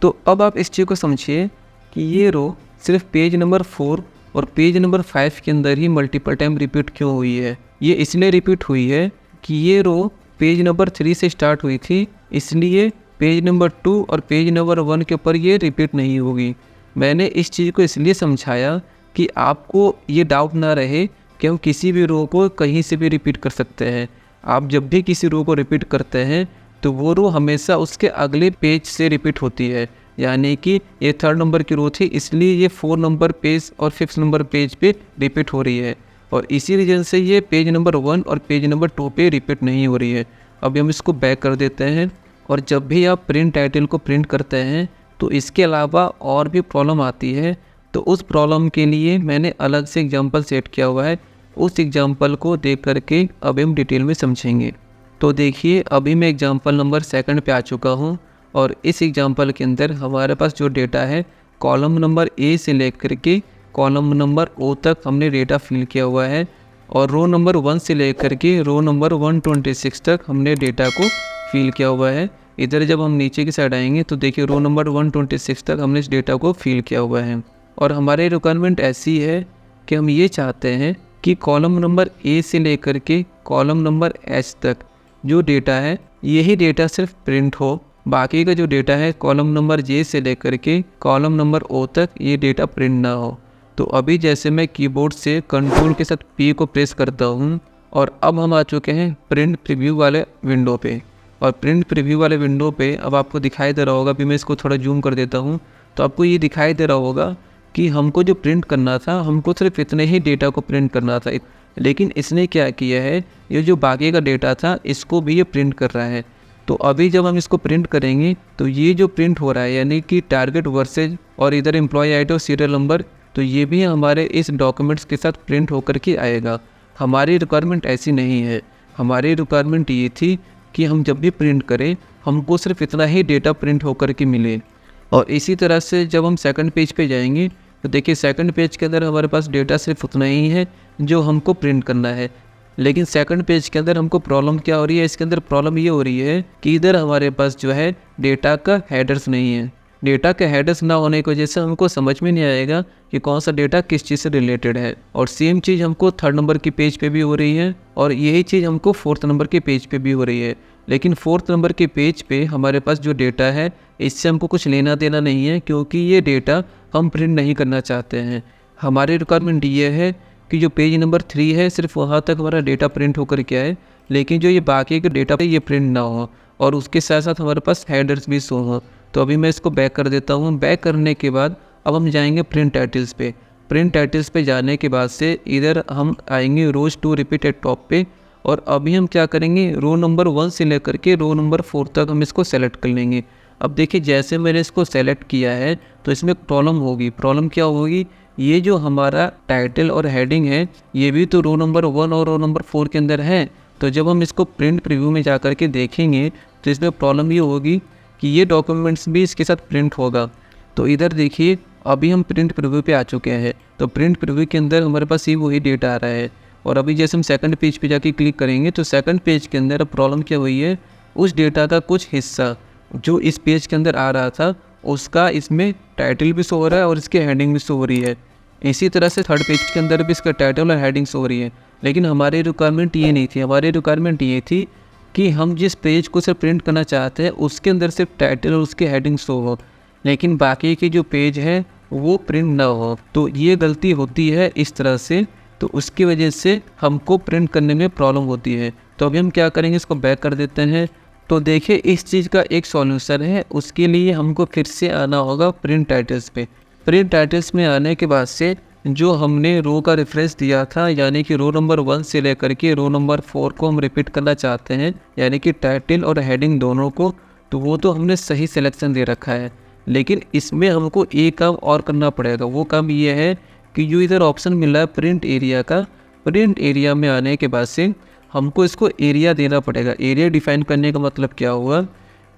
Speaker 1: तो अब आप इस चीज़ को समझिए कि ये रो सिर्फ पेज नंबर 4 और पेज नंबर 5 के अंदर ही मल्टीपल टाइम रिपीट क्यों हुई है। ये इसलिए रिपीट हुई है कि ये रो पेज नंबर 3 से स्टार्ट हुई थी, इसलिए पेज नंबर 2 और पेज नंबर 1 के ऊपर ये रिपीट नहीं होगी। मैंने इस चीज़ को इसलिए समझाया कि आपको ये डाउट ना रहे कि हम किसी भी रो को कहीं से भी रिपीट कर सकते हैं। आप जब भी किसी रो को रिपीट करते हैं तो वो रो हमेशा उसके अगले पेज से रिपीट होती है, यानी कि ये 3rd नंबर की रो थी इसलिए ये 4 नंबर पेज और 5th नंबर पेज पे रिपीट हो रही है, और इसी रीज़न से ये पेज नंबर 1 और पेज नंबर 2 पे रिपीट नहीं हो रही है। अभी हम इसको बैक कर देते हैं, और जब भी आप प्रिंट टाइटल को प्रिंट करते हैं तो इसके अलावा और भी प्रॉब्लम आती है, तो उस प्रॉब्लम के लिए मैंने अलग से एग्जांपल सेट किया हुआ है। उस एग्जांपल को देख करके अभी हम डिटेल में समझेंगे। तो देखिए अभी मैं एग्जांपल नंबर 2 पे आ चुका हूँ, और इस एग्जांपल के अंदर हमारे पास जो डेटा है कॉलम नंबर ए से लेकर के कॉलम नंबर ओ तक हमने डेटा फिल किया हुआ है, और रो नंबर 1 से लेकर के रो नंबर 126 तक हमने डेटा को फिल किया हुआ है। इधर जब हम नीचे की साइड आएंगे तो देखिए रो नंबर 126 तक हमने इस डेटा को फिल किया हुआ है, और हमारी रिक्वायरमेंट ऐसी है कि हम ये चाहते हैं कि कॉलम नंबर ए से लेकर के कॉलम नंबर एच तक जो डेटा है यही डेटा सिर्फ प्रिंट हो, बाकी का जो डेटा है कॉलम नंबर जे से लेकर के कॉलम नंबर ओ तक ये डेटा प्रिंट ना हो। तो अभी जैसे मैं कीबोर्ड से कंट्रोल के साथ पी को प्रेस करता हूँ और अब हम आ चुके हैं प्रिंट प्रीव्यू वाले विंडो पे। और प्रिंट प्रीव्यू वाले विंडो पे अब आपको दिखाई दे रहा होगा, अभी मैं इसको थोड़ा जूम कर देता हूँ, तो आपको ये दिखाई दे रहा होगा कि हमको जो प्रिंट करना था, हमको सिर्फ इतने ही डेटा को प्रिंट करना था, लेकिन इसने क्या किया है, ये जो बाकी का डेटा था इसको भी ये प्रिंट कर रहा है। तो अभी जब हम इसको प्रिंट करेंगे तो ये जो प्रिंट हो रहा है यानी कि टारगेट वर्सेज और इधर एम्प्लॉय आईडी और सीरियल नंबर, तो ये भी हमारे इस डॉक्यूमेंट्स के साथ प्रिंट होकर के आएगा। हमारी रिक्वायरमेंट ऐसी नहीं है, हमारी रिक्वायरमेंट ये थी कि हम जब भी प्रिंट करें हमको सिर्फ इतना ही डेटा प्रिंट होकर के मिले। और इसी तरह से जब हम सेकंड पेज पे जाएंगे तो देखिए सेकंड पेज के अंदर हमारे पास डेटा सिर्फ उतना ही है जो हमको प्रिंट करना है। लेकिन सेकंड पेज के अंदर हमको प्रॉब्लम क्या हो रही है, इसके अंदर प्रॉब्लम ये हो रही है कि इधर हमारे पास जो है डेटा का हेडर्स नहीं है। डेटा के हेडर्स ना होने की वजह से हमको समझ में नहीं आएगा कि कौन सा डेटा किस चीज़ से रिलेटेड है। और सेम चीज़ हमको थर्ड नंबर की पेज पे भी हो रही है और यही चीज़ हमको फोर्थ नंबर के पेज पे भी हो रही है। लेकिन फोर्थ नंबर के पेज पे हमारे पास जो डेटा है इससे हमको कुछ लेना देना नहीं है, क्योंकि ये डेटा हम प्रिंट नहीं करना चाहते हैं। हमारी रिक्वायरमेंट ये है कि जो पेज नंबर 3 है सिर्फ वहाँ तक हमारा डेटा प्रिंट होकर के आए, लेकिन जो ये बाकी के डेटा पे ये प्रिंट ना हो और उसके साथ साथ हमारे पास हेडर्स भी शो हो। तो अभी मैं इसको बैक कर देता हूँ। बैक करने के बाद अब हम जाएंगे प्रिंट टाइटल्स पे। प्रिंट टाइटल्स पे जाने के बाद से इधर हम आएंगे रोज टू रिपीट एट टॉप पे, और अभी हम क्या करेंगे, रो नंबर 1 से लेकर के रो नंबर 4 तक हम इसको सेलेक्ट कर लेंगे। अब देखिए जैसे मैंने इसको सेलेक्ट किया है तो इसमें प्रॉब्लम होगी। प्रॉब्लम क्या होगी, ये जो हमारा टाइटल और हेडिंग है ये भी तो रो नंबर 1 और रो नंबर 4 के अंदर है। तो जब हम इसको प्रिंट प्रीव्यू में जा कर के देखेंगे तो इसमें प्रॉब्लम ये होगी कि ये डॉक्यूमेंट्स भी इसके साथ प्रिंट होगा। तो इधर देखिए अभी हम प्रिंट प्रीव्यू पे आ चुके हैं। तो प्रिंट प्रीव्यू के अंदर हमारे पास ही वही डेटा आ रहा है। और अभी जैसे हम सेकंड पेज पे जाके क्लिक करेंगे तो सेकंड पेज के अंदर अब प्रॉब्लम क्या हुई है, उस डेटा का कुछ हिस्सा जो इस पेज के अंदर आ रहा था उसका इसमें टाइटल भी शो हो रहा है और इसकी हेडिंग भी शो हो रही है। इसी तरह से थर्ड पेज के अंदर भी इसका टाइटल और हेडिंग शो हो रही है। लेकिन हमारी रिक्वायरमेंट ये नहीं थी, हमारी रिक्वायरमेंट ये थी कि हम जिस पेज को सिर्फ प्रिंट करना चाहते हैं उसके अंदर सिर्फ टाइटल और उसकी हेडिंग शो हो, लेकिन बाकी के जो पेज है वो प्रिंट ना हो। तो ये गलती होती है इस तरह से, तो उसकी वजह से हमको प्रिंट करने में प्रॉब्लम होती है। तो अभी हम क्या करेंगे, इसको बैक कर देते हैं। तो देखिए इस चीज़ का एक सॉल्यूशन है, उसके लिए हमको फिर से आना होगा प्रिंट टाइटल्स पे। प्रिंट टाइटल्स में आने के बाद से जो हमने रो का रेफरेंस दिया था, यानी कि रो नंबर 1 से लेकर के रो नंबर 4 को हम रिपीट करना चाहते हैं, यानी कि टाइटल और हेडिंग दोनों को, तो वो तो हमने सही सिलेक्शन दे रखा है। लेकिन इसमें हमको एक काम और करना पड़ेगा। वो काम ये है कि जो इधर ऑप्शन मिल रहा है प्रिंट एरिया का, प्रिंट एरिया में आने के बाद से हमको इसको एरिया देना पड़ेगा। एरिया डिफाइन करने का मतलब क्या हुआ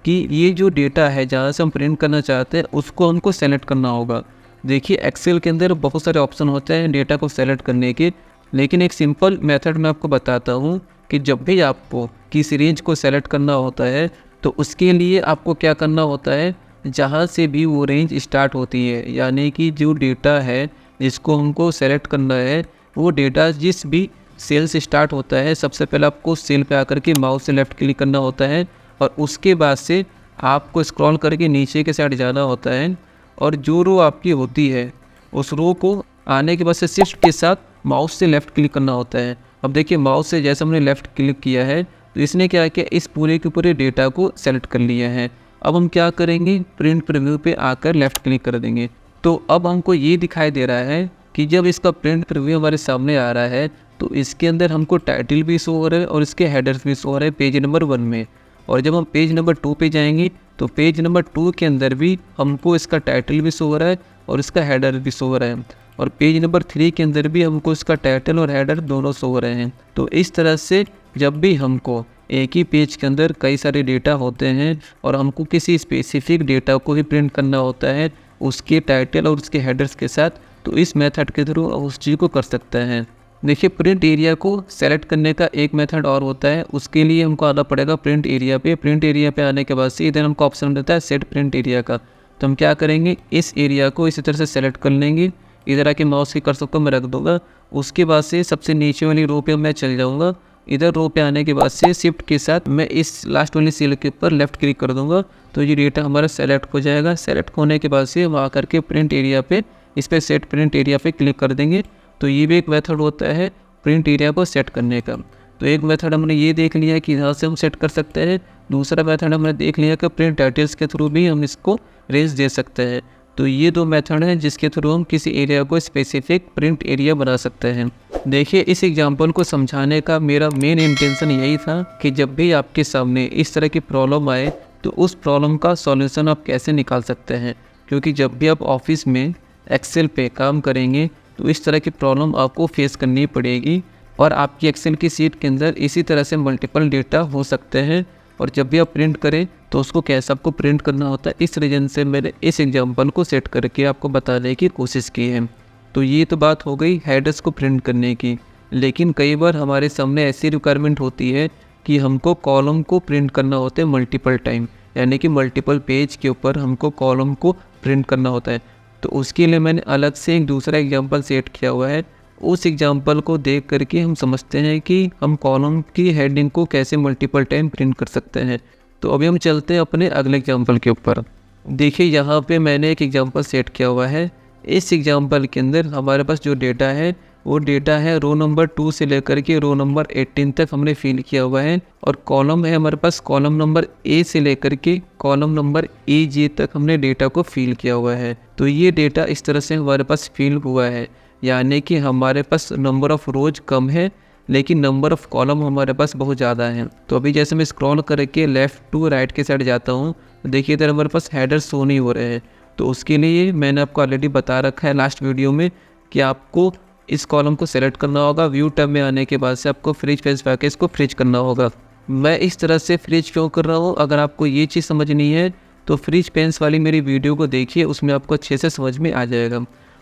Speaker 1: कि ये जो डेटा है जहाँ से हम प्रिंट करना चाहते हैं उसको हमको सेलेक्ट करना होगा। देखिए एक्सेल के अंदर बहुत सारे ऑप्शन होते हैं डेटा को सेलेक्ट करने के, लेकिन एक सिंपल मेथड मैं आपको बताता हूँ कि जब भी आपको किसी रेंज को सेलेक्ट करना होता है तो उसके लिए आपको क्या करना होता है, जहाँ से भी वो रेंज स्टार्ट होती है, यानी कि जो डेटा है जिसको हमको सेलेक्ट करना है वो डेटा जिस भी सेल से स्टार्ट होता है, सबसे पहले आपको सेल पे आकर के माउस से लेफ़्ट क्लिक करना होता है और उसके बाद से आपको स्क्रॉल करके नीचे के साइड जाना होता है और जो रो आपकी होती है उस रो को आने के बाद से शिफ्ट के साथ माउस से लेफ़्ट क्लिक करना होता है। अब देखिए माउस से जैसे हमने लेफ़्ट क्लिक किया है तो इसने क्या किया, इस पूरे के पूरे डेटा को सेलेक्ट कर लिया है। अब हम क्या करेंगे, प्रिंट प्रीव्यू पे आकर लेफ़्ट क्लिक कर देंगे। तो अब हमको ये दिखाई दे रहा है कि जब इसका प्रिंट प्रीव्यू हमारे सामने आ रहा है तो इसके अंदर हमको टाइटल भी शो हो रहा है और इसके हेडर्स भी शो हो रहे हैं पेज नंबर 1 में। और जब हम पेज नंबर 2 पे जाएंगे तो पेज नंबर 2 के अंदर भी हमको इसका टाइटल भी शो हो रहा है और इसका हेडर भी शो हो रहा है, और पेज नंबर 3 के अंदर भी हमको इसका टाइटल और हेडर दोनों शो हो रहे हैं। तो इस तरह से जब भी हमको एक ही पेज के अंदर कई सारे डेटा होते हैं और हमको किसी स्पेसिफिक डेटा को ही प्रिंट करना होता है उसके टाइटल और उसके हेडर्स के साथ, तो इस मेथड के थ्रू उस चीज़ को कर सकते हैं। देखिए प्रिंट एरिया को सेलेक्ट करने का एक मेथड और होता है, उसके लिए हमको आना पड़ेगा प्रिंट एरिया पे। प्रिंट एरिया पे आने के बाद से इधर हमको ऑप्शन देता है सेट प्रिंट एरिया का। तो हम क्या करेंगे, इस एरिया को इसी तरह से सेलेक्ट कर लेंगे, इधर आके माउस की कर्सर को मैं रख दूंगा। उसके बाद से सबसे नीचे वाली रो पे मैं चल जाऊँगा। इधर रो पे आने के बाद से शिफ्ट के साथ मैं इस लास्ट वाली सेल के ऊपर लेफ़्ट क्लिक कर दूंगा, तो ये डेटा हमारा सेलेक्ट हो जाएगा। सेलेक्ट होने के बाद से हम आकर के प्रिंट एरिया पे इस पर सेट प्रिंट एरिया पे क्लिक कर देंगे। तो ये भी एक मेथड होता है प्रिंट एरिया को सेट करने का। तो एक मेथड हमने ये देख लिया कि यहाँ से हम सेट कर सकते हैं, दूसरा मेथड हमने देख लिया कि प्रिंट टाइटल्स के थ्रू भी हम इसको रेंज दे सकते हैं। तो ये दो मेथड हैं जिसके थ्रू हम किसी एरिया को स्पेसिफिक प्रिंट एरिया बना सकते हैं। देखिए, इस एग्जांपल को समझाने का मेरा मेन इंटेंशन यही था कि जब भी आपके सामने इस तरह की प्रॉब्लम आए तो उस प्रॉब्लम का सॉल्यूशन आप कैसे निकाल सकते हैं, क्योंकि जब भी आप ऑफिस में एक्सेल पे काम करेंगे तो इस तरह की प्रॉब्लम आपको फेस करनी पड़ेगी और आपकी एक्सेल की शीट के अंदर इसी तरह से मल्टीपल डेटा हो सकते हैं और जब भी आप प्रिंट करें तो उसको कैसे आपको प्रिंट करना होता है। इस रीजन से मैंने इस एग्जांपल को सेट करके आपको बताने की कोशिश की है। तो ये तो बात हो गई हेडर्स को प्रिंट करने की, लेकिन कई बार हमारे सामने ऐसी रिक्वायरमेंट होती है कि हमको कॉलम को प्रिंट करना होता है मल्टीपल टाइम, यानी कि मल्टीपल पेज के ऊपर हमको कॉलम को प्रिंट करना होता है। तो उसके लिए मैंने अलग से एक दूसरा एग्जांपल सेट किया हुआ है। उस एग्जांपल को देख करके हम समझते हैं कि हम कॉलम की हेडिंग को कैसे मल्टीपल टाइम प्रिंट कर सकते हैं। तो अभी हम चलते हैं अपने अगले एग्जांपल के ऊपर। देखिए, यहाँ पे मैंने एक एग्जांपल सेट किया हुआ है। इस एग्जांपल के अंदर हमारे पास जो डेटा है वो डेटा है रो नंबर 2 से लेकर के रो नंबर 18 तक हमने फिल किया हुआ है और कॉलम है हमारे पास कॉलम नंबर ए से लेकर के कॉलम नंबर ए जे तक हमने डेटा को फिल किया हुआ है। तो ये डेटा इस तरह से हमारे पास फिल हुआ है, यानी कि हमारे पास नंबर ऑफ़ रोज कम है लेकिन नंबर ऑफ़ कॉलम हमारे पास बहुत ज़्यादा है। तो अभी जैसे मैं स्क्रॉल करके लेफ़्ट टू राइट के साइड जाता हूँ तो देखिए इधर हमारे पास हेडर्स शो नहीं हो रहे हैं। तो उसके लिए मैंने आपको ऑलरेडी बता रखा है लास्ट वीडियो में कि आपको इस कॉलम को सेलेक्ट करना होगा। व्यू टैब में आने के बाद से आपको फ्रिज पेज पे इसको फ्रिज करना होगा। मैं इस तरह से फ्रिज क्यों कर रहा हूँ, अगर आपको ये चीज़ समझनी है तो फ्रिज पेंस वाली मेरी वीडियो को देखिए, उसमें आपको अच्छे से समझ में आ जाएगा।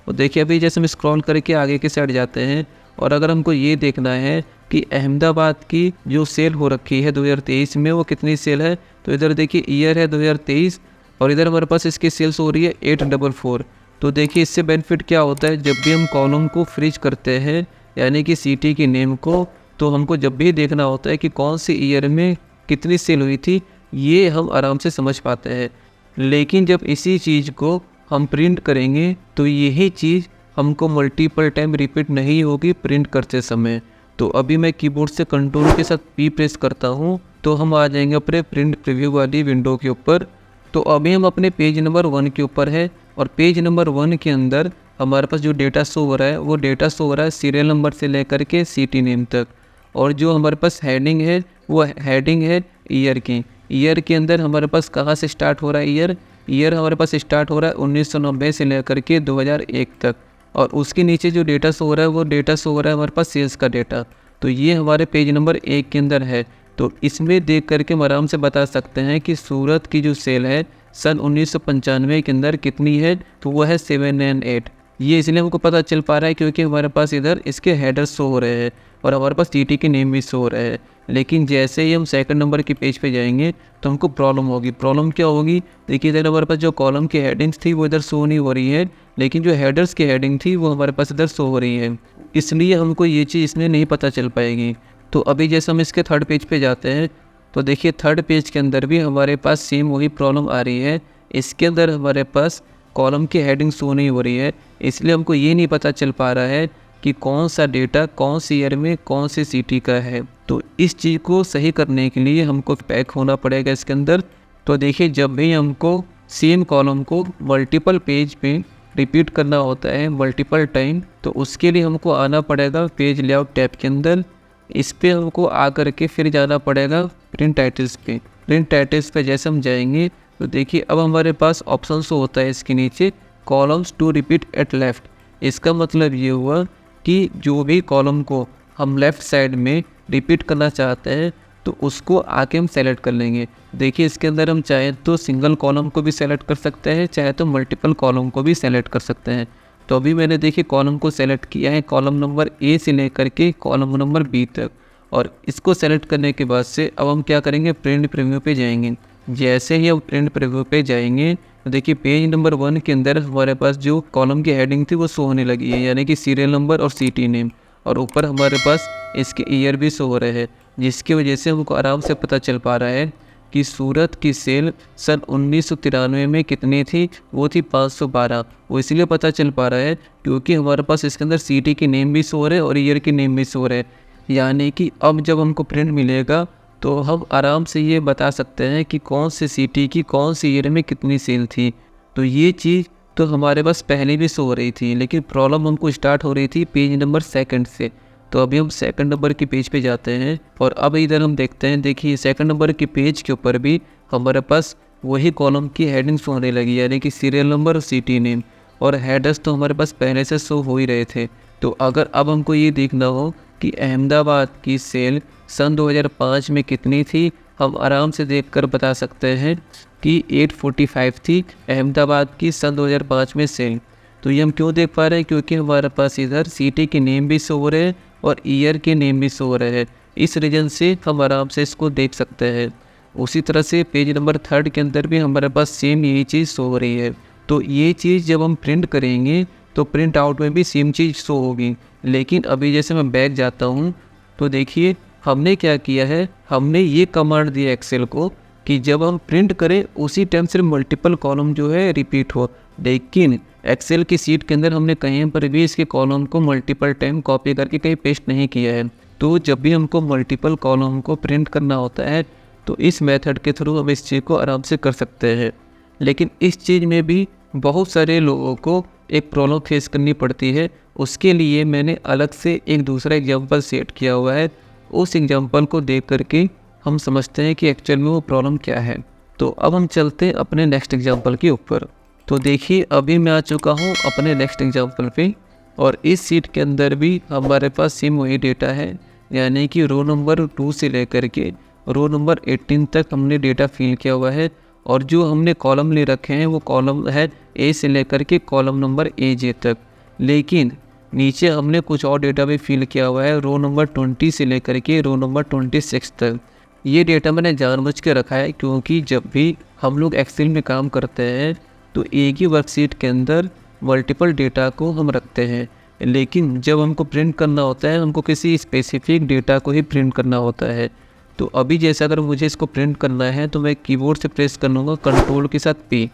Speaker 1: और देखिए अभी जैसे हम स्क्रॉल करके आगे के साइड जाते हैं और अगर हमको ये देखना है कि अहमदाबाद की जो सेल हो रखी है 2023 में वो कितनी सेल है, तो इधर देखिए ईयर है 2023 और इधर हमारे पास इसकी सेल्स हो रही है 844। तो देखिए इससे बेनिफिट क्या होता है, जब भी हम कॉलम को फ्रिज करते हैं यानी कि सिटी की नेम को, तो हमको जब भी देखना होता है कि कौन सी ईयर में कितनी सेल हुई थी, ये हम आराम से समझ पाते हैं। लेकिन जब इसी चीज़ को हम प्रिंट करेंगे तो यही चीज़ हमको मल्टीपल टाइम रिपीट नहीं होगी प्रिंट करते समय। तो अभी मैं कीबोर्ड से कंट्रोल के साथ पी प्रेस करता हूँ तो हम आ जाएंगे अपने प्रिंट प्रीव्यू वाली विंडो के ऊपर। तो अभी हम अपने पेज नंबर 1 के ऊपर है और पेज नंबर 1 के अंदर हमारे पास जो डेटा शो हो रहा है वो डेटा शो हो रहा है सीरियल नंबर से लेकर के सिटी नेम तक। और जो हमारे पास हेडिंग है वो हेडिंग है ईयर की। ईयर के अंदर हमारे पास कहाँ से स्टार्ट हो रहा है ईयर हमारे पास स्टार्ट हो रहा है 1990 से लेकर के 2001 तक। और उसके नीचे जो डेटा शो हो रहा है वो डेटा शो हो रहा है हमारे पास सेल्स का डेटा। तो ये हमारे पेज नंबर 1 के अंदर है। तो इसमें देख करके हम आराम से बता सकते हैं कि सूरत की जो सेल है सन 1995 के अंदर कितनी है, तो वो है 798। ये इसलिए हमको पता चल पा रहा है क्योंकि हमारे पास इधर इसके हेडर्स शो हो रहे हैं और हमारे पास टीटी के नेम भी शो हो रहे हैं। लेकिन जैसे ही हम सेकंड नंबर के पेज पे जाएंगे तो हमको प्रॉब्लम होगी। प्रॉब्लम क्या होगी, देखिए इधर हमारे पास जो कॉलम की हेडिंग्स थी वो इधर शो नहीं हो रही है, लेकिन जो हेडर्स की हेडिंग थी वो हमारे पास इधर शो हो रही है। इसलिए हमको ये चीज़ इसमें नहीं पता चल पाएगी। तो अभी जैसे हम इसके थर्ड पेज पे जाते हैं तो देखिए थर्ड पेज के अंदर भी हमारे पास सेम वही प्रॉब्लम आ रही है। इसके अंदर हमारे पास कॉलम की हेडिंग शो नहीं हो रही है, इसलिए हमको ये नहीं पता चल पा रहा है कि कौन सा डेटा कौन सी ईयर में कौन सी सिटी का है। तो इस चीज़ को सही करने के लिए हमको पैक होना पड़ेगा इसके अंदर। तो देखिए जब भी हमको सेम कॉलम को मल्टीपल पेज पे रिपीट करना होता है मल्टीपल टाइम, तो उसके लिए हमको आना पड़ेगा पेज लेआउट टैब के अंदर। इस पर हमको आ करके फिर जाना पड़ेगा प्रिंट टाइटल्स पे। प्रिंट टाइटल्स पे जैसे हम जाएंगे तो देखिए अब हमारे पास ऑप्शन शो होता है इसके नीचे columns to repeat at left. इसका मतलब ये हुआ कि जो भी कॉलम को हम लेफ़्ट साइड में रिपीट करना चाहते हैं तो उसको आके हम सेलेक्ट कर लेंगे। देखिए इसके अंदर हम चाहे तो सिंगल कॉलम को भी सेलेक्ट कर सकते हैं, चाहे तो मल्टीपल कॉलम को भी सेलेक्ट कर सकते हैं। तो अभी मैंने देखिए कॉलम को सेलेक्ट किया है कॉलम नंबर ए से लेकर के कॉलम नंबर बी तक। और इसको सेलेक्ट करने के बाद से अब हम क्या करेंगे, प्रिंट प्रीव्यू पे जाएंगे। जैसे ही हम प्रिंट प्रीव्यू पे जाएंगे तो देखिए पेज नंबर 1 के अंदर हमारे पास जो कॉलम की हेडिंग थी वो शो होने लगी है, यानी कि सीरियल नंबर और सिटी नेम। और ऊपर हमारे पास इसके ईयर भी शो हो रहे हैं, जिसकी वजह से हमको आराम से पता चल पा रहा है कि सूरत की सेल सन 1993 में कितनी थी, वो थी 512। वो इसलिए पता चल पा रहा है क्योंकि हमारे पास इसके अंदर सिटी की नेम भी शो हो रहे हैं और ईयर की नेम भी शो हो रहे हैं। यानी कि अब जब हमको प्रिंट मिलेगा तो हम आराम से ये बता सकते हैं कि कौन सी सिटी की कौन सी ईयर में कितनी सेल थी। तो ये चीज़ तो हमारे पास पहले भी शो हो रही थी, लेकिन प्रॉब्लम हमको स्टार्ट हो रही थी पेज नंबर 2 से। तो अभी हम 2 नंबर के पेज पे जाते हैं और अब इधर हम देखते हैं, देखिए 2 नंबर के पेज के ऊपर भी हमारे पास वही कॉलम की हेडिंग्स होने लगी, यानी कि सीरियल नंबर और सिटी नेम, और हेडर्स तो हमारे पास पहले से शो हो ही रहे थे। तो अगर अब हमको ये देखना हो कि अहमदाबाद की सेल सन 2005 में कितनी थी, हम आराम से देखकर बता सकते हैं कि 845 थी अहमदाबाद की सन 2005 में सेल। तो ये हम क्यों देख पा रहे हैं, क्योंकि हमारे पास इधर सिटी के नेम भी शो हो रहे हैं और ईयर के नेम भी शो हो रहे हैं। इस रीजन से हम आराम से इसको देख सकते हैं। उसी तरह से पेज नंबर 3 के अंदर भी हमारे पास सेम यही चीज़ शो हो रही है। तो ये चीज़ जब हम प्रिंट करेंगे तो प्रिंट आउट में भी सेम चीज़ शो होगी। लेकिन अभी जैसे मैं बैक जाता हूँ तो देखिए हमने क्या किया है, हमने ये कमांड दिया एक्सेल को कि जब हम प्रिंट करें उसी टाइम सिर्फ मल्टीपल कॉलम जो है रिपीट हो। लेकिन एक्सेल की सीट के अंदर हमने कहीं पर भी इसके कॉलम को मल्टीपल टाइम कॉपी करके कहीं पेस्ट नहीं किया है। तो जब भी हमको मल्टीपल कॉलम को प्रिंट करना होता है तो इस मेथड के थ्रू हम इस चीज़ को आराम से कर सकते हैं। लेकिन इस चीज़ में भी बहुत सारे लोगों को एक प्रॉब्लम फेस करनी पड़ती है। उसके लिए मैंने अलग से एक दूसरा एग्जांपल सेट किया हुआ है। उस एग्जांपल को देख करके हम समझते हैं कि एक्चुअल में वो प्रॉब्लम क्या है। तो अब हम चलते हैं अपने नेक्स्ट एग्जांपल के ऊपर। तो देखिए अभी मैं आ चुका हूँ अपने नेक्स्ट एग्जांपल पे, और इस सीट के अंदर भी हमारे पास सेम वही डेटा है, यानी कि रो नंबर 2 से लेकर के रो नंबर 18 तक हमने डेटा फिल किया हुआ है। और जो हमने कॉलम ले रखे हैं वो कॉलम है ए से लेकर के कॉलम नंबर AJ तक। लेकिन नीचे हमने कुछ और डेटा भी फिल किया हुआ है रो नंबर 20 से लेकर के रो नंबर 26 तक। ये डेटा मैंने जानबूझ के रखा है क्योंकि जब भी हम लोग एक्सेल में काम करते हैं तो एक ही वर्कशीट के अंदर मल्टीपल डेटा को हम रखते हैं, लेकिन जब हमको प्रिंट करना होता है हमको किसी स्पेसिफिक डेटा को ही प्रिंट करना होता है। तो अभी जैसे अगर मुझे इसको प्रिंट करना है तो मैं कीबोर्ड से प्रेस कर लूँगा कंट्रोल के साथ P।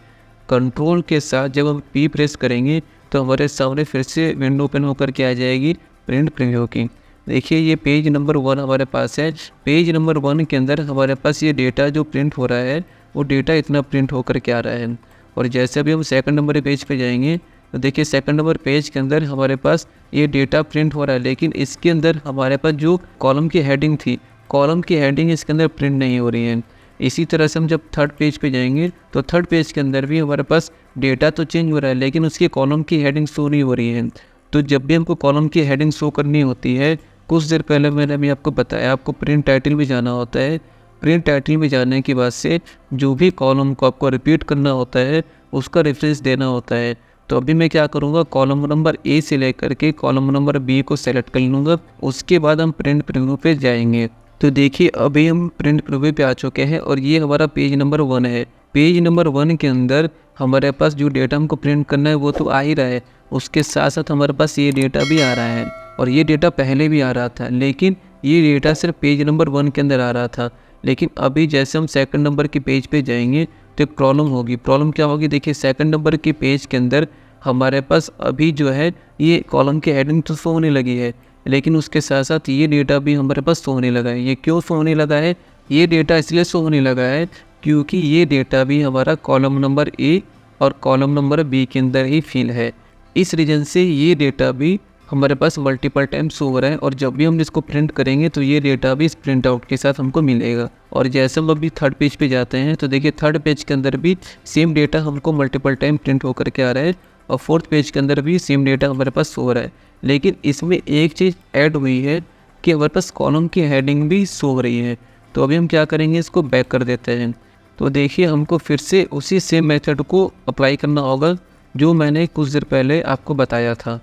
Speaker 1: कंट्रोल के साथ जब हम P प्रेस करेंगे तो हमारे सामने फिर से विंडो ओपन होकर के आ जाएगी प्रिंट प्रीव्यू की। देखिए ये पेज नंबर 1 हमारे पास है। पेज नंबर 1 के अंदर हमारे पास ये डेटा जो प्रिंट हो रहा है वो डेटा इतना प्रिंट होकर के आ रहा है। और जैसे अभी हम 2 नंबर पेज पे जाएंगे तो देखिए 2 नंबर पेज के अंदर हमारे पास ये डेटा प्रिंट हो रहा है, लेकिन इसके अंदर हमारे पास जो कॉलम की हेडिंग थी, कॉलम की हेडिंग इसके अंदर प्रिंट नहीं हो रही है। इसी तरह से हम जब 3rd पेज पे जाएंगे तो 3rd पेज के अंदर भी हमारे पास डेटा तो चेंज हो रहा है, लेकिन उसकी कॉलम की हेडिंग शो नहीं हो रही है। तो जब भी हमको कॉलम की हेडिंग शो करनी होती है, कुछ देर पहले मैंने अभी आपको बताया आपको प्रिंट टाइटल भी जाना होता है। प्रिंट टाइटल में जाने के बाद से जो भी कॉलम को आपको रिपीट करना होता है उसका रेफरेंस देना होता है। तो अभी मैं क्या करूँगा, कॉलम नंबर A से लेकर के कॉलम नंबर B को सेलेक्ट कर लूँगा। उसके बाद हम प्रिंट प्रीव्यू पे जाएंगे। तो देखिए अभी हम प्रिंट प्रीव्यू पे आ चुके हैं और ये हमारा पेज नंबर 1 है। पेज नंबर 1 के अंदर हमारे पास जो डेटा हमको प्रिंट करना है वो तो आ ही रहा है, उसके साथ साथ हमारे पास ये डेटा भी आ रहा है। और ये डेटा पहले भी आ रहा था, लेकिन ये डेटा सिर्फ पेज नंबर 1 के अंदर आ रहा था। लेकिन अभी जैसे हम 2nd नंबर के पेज पे जाएंगे तो एक प्रॉब्लम होगी। प्रॉब्लम क्या होगी, देखिए 2nd नंबर के पेज के अंदर हमारे पास अभी जो है ये कॉलम की हेडिंग तो शो होने लगी है, लेकिन उसके साथ साथ ये डेटा भी हमारे पास शो होने लगा है। ये क्यों शो होने लगा है, ये डेटा इसलिए शो होने लगा है क्योंकि ये डेटा भी हमारा कॉलम नंबर A और कॉलम नंबर B के अंदर ही फिल है। इस रीजन से ये डेटा भी हमारे पास मल्टीपल टाइम शो हो रहा है, और जब भी हम इसको प्रिंट करेंगे तो ये डेटा भी इस प्रिंट आउट के साथ हमको मिलेगा। और जैसे हम अभी 3rd पेज पे जाते हैं तो देखिए 3rd पेज के अंदर भी सेम डेटा हमको मल्टीपल टाइम प्रिंट होकर के आ रहा है, और 4th पेज के अंदर भी सेम डेटा हमारे पास शो हो रहा है। लेकिन इसमें एक चीज़ ऐड हुई है कि हमारे पास कॉलम की हेडिंग भी शो हो रही है। तो अभी हम क्या करेंगे, इसको बैक कर देते हैं। तो देखिए हमको फिर से उसी सेम मेथड को अप्लाई करना होगा जो मैंने कुछ देर पहले आपको बताया था।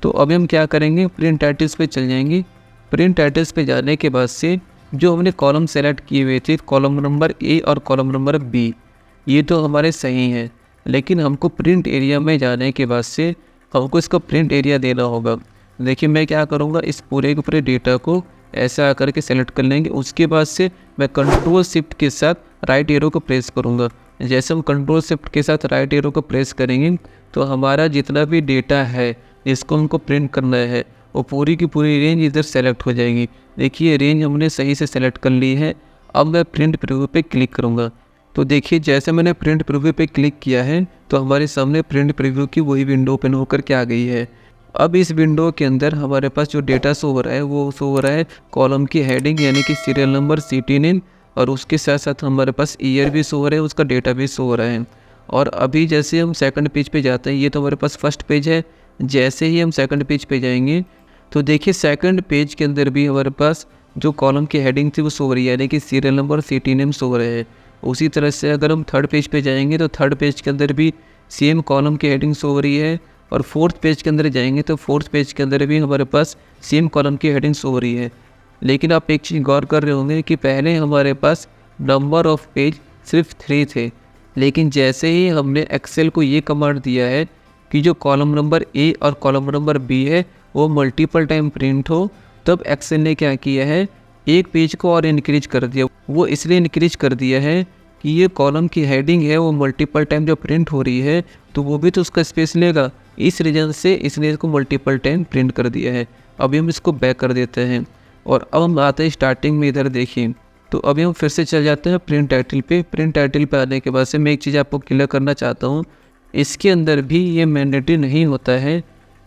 Speaker 1: तो अभी हम क्या करेंगे, प्रिंट टाइटल्स पे चल जाएंगे। प्रिंट टाइटल्स पे जाने के बाद से जो हमने कॉलम सेलेक्ट किए हुए थे, कॉलम नंबर A और कॉलम नंबर B, ये तो हमारे सही हैं, लेकिन हमको प्रिंट एरिया में जाने के बाद से हमको इसका प्रिंट एरिया देना होगा। देखिए मैं क्या करूँगा, इस पूरे के पूरे डेटा को ऐसा आकर के सेलेक्ट कर लेंगे। उसके बाद से मैं कंट्रोल शिफ्ट के साथ राइट एरो को प्रेस करूँगा। जैसे हम कंट्रोल शिफ्ट के साथ राइट एरो को प्रेस करेंगे तो हमारा जितना भी डेटा है जिसको हमको प्रिंट करना है वो पूरी की पूरी रेंज इधर सेलेक्ट हो जाएगी। देखिए रेंज हमने सही से सेलेक्ट कर ली है। अब मैं प्रिंट प्रीव्यू पे क्लिक करूँगा तो देखिए जैसे मैंने प्रिंट प्रीव्यू पे क्लिक किया है तो हमारे सामने प्रिंट प्रीव्यू की वही विंडो ओपन होकर के आ गई है। अब इस विंडो के अंदर हमारे पास जो डेटा शो हो रहा है वो शो हो रहा है कॉलम की हेडिंग यानी कि सीरियल नंबर, सिटी नेम, और उसके साथ साथ हमारे पास ईयर भी शो हो रहा है, उसका डेटा भी शो हो रहा है। और अभी जैसे हम सेकंड पेज पे जाते हैं, ये तो हमारे पास फर्स्ट पेज है, जैसे ही हम सेकंड पेज पे जाएंगे तो देखिए सेकंड पेज के अंदर भी हमारे पास जो कॉलम की हेडिंग थी वो शो हो रही है यानी कि serial number, city name show हो रहे हैं। उसी तरह से अगर हम थर्ड पेज पे जाएंगे तो थर्ड पेज के अंदर भी सेम कॉलम की हेडिंग शो हो रही है, और फोर्थ पेज के अंदर जाएंगे तो फोर्थ पेज के अंदर भी हमारे पास सेम कॉलम की हेडिंग शो हो रही है। लेकिन आप एक चीज़ गौर कर रहे होंगे कि पहले हमारे पास नंबर ऑफ़ पेज सिर्फ 3 थे, लेकिन जैसे ही हमने एक्सेल को ये कमांड दिया है कि जो कॉलम नंबर ए और कॉलम नंबर बी है वो मल्टीपल टाइम प्रिंट हो, तब एक्सेल ने क्या किया है, एक पेज को और इंक्रीज कर दिया। वो इसलिए इंक्रीज कर दिया है कि ये कॉलम की हेडिंग है वो मल्टीपल टाइम जो प्रिंट हो रही है तो वो भी तो उसका स्पेस लेगा, इस रीज़न से इसने इसको मल्टीपल टाइम प्रिंट कर दिया है। अभी हम इसको बैक कर देते हैं और अब हम आते हैं स्टार्टिंग में, इधर देखिए। तो अभी हम फिर से चल जाते हैं प्रिंट टाइटल पे। प्रिंट टाइटल पे आने के बाद से मैं एक चीज़ आपको क्लियर करना चाहता हूँ, इसके अंदर भी ये मैंडेटरी नहीं होता है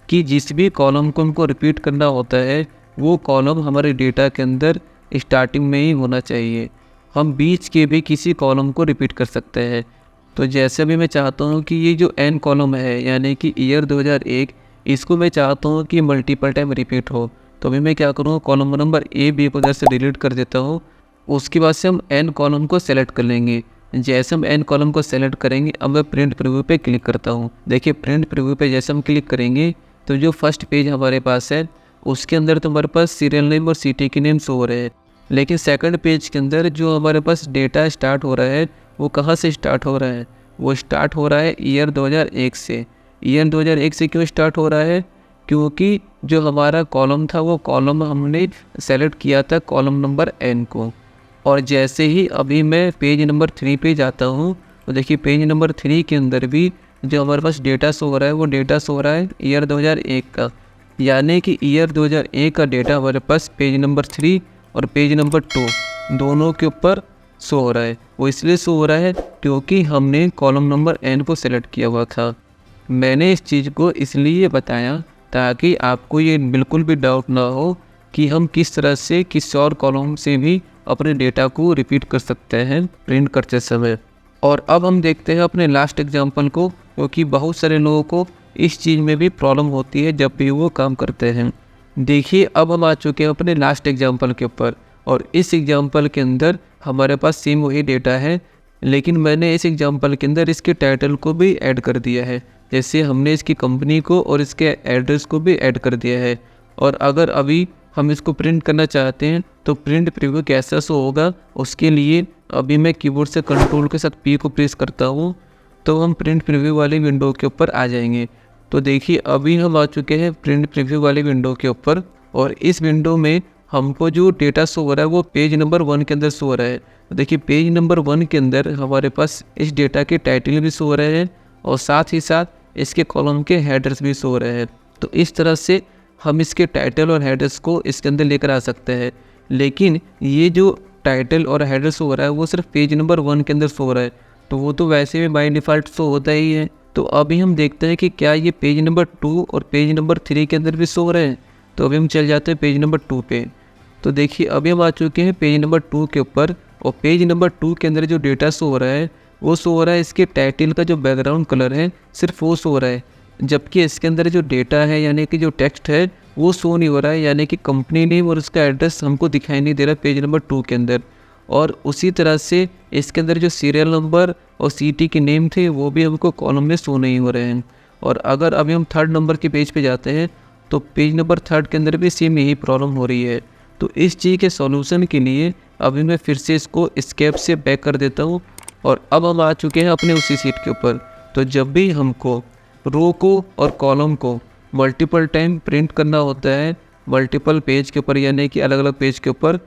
Speaker 1: कि जिस भी कॉलम को हमको रिपीट करना होता है वो कॉलम हमारे डेटा के अंदर स्टार्टिंग में ही होना चाहिए। हम बीच के भी किसी कॉलम को रिपीट कर सकते हैं। तो जैसे भी मैं चाहता हूँ कि ये जो एन कॉलम है यानी कि ईयर 2001, इसको मैं चाहता हूँ कि मल्टीपल टाइम रिपीट हो, तो अभी मैं क्या करूँगा, कॉलम नंबर ए बी को उधर से डिलीट कर देता हूँ। उसके बाद से हम एन कॉलम को सेलेक्ट कर लेंगे। जैसे हम एन कॉलम को सेलेक्ट करेंगे, अब मैं प्रिंट प्रीव्यू पे क्लिक करता हूँ। देखिए प्रिंट प्रीव्यू पे जैसे हम क्लिक करेंगे तो जो फर्स्ट पेज हमारे पास है उसके अंदर तो हमारे पास सीरियल नेम और सिटी की नेम शो हो रहे हैं, लेकिन सेकंड पेज के अंदर जो हमारे पास डेटा स्टार्ट हो रहा है वो कहाँ से स्टार्ट हो रहा है, वो स्टार्ट हो रहा है ईयर 2001 से। ईयर 2001 से क्यों स्टार्ट हो रहा है, क्योंकि जो हमारा कॉलम था वो कॉलम हमने सेलेक्ट किया था कॉलम नंबर एन को। और जैसे ही अभी मैं पेज नंबर 3 पे जाता हूँ तो देखिए पेज नंबर 3 के अंदर भी जो हमारे पास डेटा शो हो रहा है वो डेटा शो हो रहा है ईयर 2001 का, यानी कि ईयर 2001 का डेटा हमारे पास पेज नंबर 3 और पेज नंबर 2 दोनों के ऊपर शो हो रहा है। वो इसलिए शो हो रहा है क्योंकि हमने कॉलम नंबर एन को सेलेक्ट किया हुआ था। मैंने इस चीज़ को इसलिए बताया ताकि आपको ये बिल्कुल भी डाउट ना हो कि हम किस तरह से किसी और कॉलम से भी अपने डेटा को रिपीट कर सकते हैं प्रिंट करते समय। और अब हम देखते हैं अपने लास्ट एग्जांपल को, क्योंकि बहुत सारे लोगों को इस चीज़ में भी प्रॉब्लम होती है जब भी वो काम करते हैं। देखिए अब हम आ चुके हैं अपने लास्ट एग्जांपल के ऊपर, और इस एग्जांपल के अंदर हमारे पास सेम वही डेटा है, लेकिन मैंने इस एग्जांपल के अंदर इसके टाइटल को भी ऐड कर दिया है। जैसे हमने इसकी कंपनी को और इसके एड्रेस को भी ऐड कर दिया है। और अगर अभी हम इसको प्रिंट करना चाहते हैं तो प्रिंट प्रीव्यू कैसा शो होगा, उसके लिए अभी मैं कीबोर्ड से कंट्रोल के साथ पी को प्रेस करता हूँ तो हम प्रिंट प्रीव्यू वाली विंडो के ऊपर आ जाएंगे। तो देखिए अभी हम आ चुके हैं प्रिंट प्रीव्यू वाली विंडो के ऊपर, और इस विंडो में हमको जो डेटा शो हो रहा है वो पेज नंबर 1 के अंदर शो हो रहा है। तो देखिए पेज नंबर 1 के अंदर हमारे पास इस डेटा के टाइटल भी शो हो रहे हैं और साथ ही साथ इसके कॉलम के हेडर्स भी शो हो रहे हैं। तो इस तरह से हम इसके टाइटल और हेडर्स को इसके अंदर लेकर आ सकते हैं। लेकिन ये जो टाइटल और हेडर शो हो रहा है वो सिर्फ पेज नंबर 1 के अंदर शो हो रहा है, तो वो तो वैसे भी बाय डिफ़ॉल्ट शो होता ही है। तो अभी हम देखते हैं कि क्या ये पेज नंबर 2 और पेज नंबर 3 के अंदर भी शो हो रहे हैं। तो अभी हम चल जाते हैं पेज नंबर 2 पे। तो देखिए अभी हम आ चुके हैं पेज नंबर 2 के ऊपर, और पेज नंबर 2 के अंदर जो डेटा शो हो रहा है वो शो हो रहा है इसके टाइटल का जो बैकग्राउंड कलर है सिर्फ वो शो हो रहा है, जबकि इसके अंदर जो डेटा है यानी कि जो टेक्स्ट है वो शो नहीं हो रहा है, यानी कि कंपनी नेम और उसका एड्रेस हमको दिखाई नहीं दे रहा पेज नंबर 2 के अंदर। और उसी तरह से इसके अंदर जो सीरियल नंबर और सीटी के नेम थे वो भी हमको कॉलम में शो नहीं हो रहे हैं। और अगर अभी हम 3rd नंबर के पेज पे जाते हैं तो पेज नंबर 3 के अंदर भी सेम यही प्रॉब्लम हो रही है। तो इस चीज़ के सॉल्यूशन के लिए अभी मैं फिर से इसको एस्केप से बैक कर देता हूँ, और अब हम आ चुके हैं अपने उसी सीट के ऊपर। तो जब भी हमको रो को और कॉलम को मल्टीपल टाइम प्रिंट करना होता है मल्टीपल पेज के ऊपर, यानी कि अलग अलग पेज के ऊपर,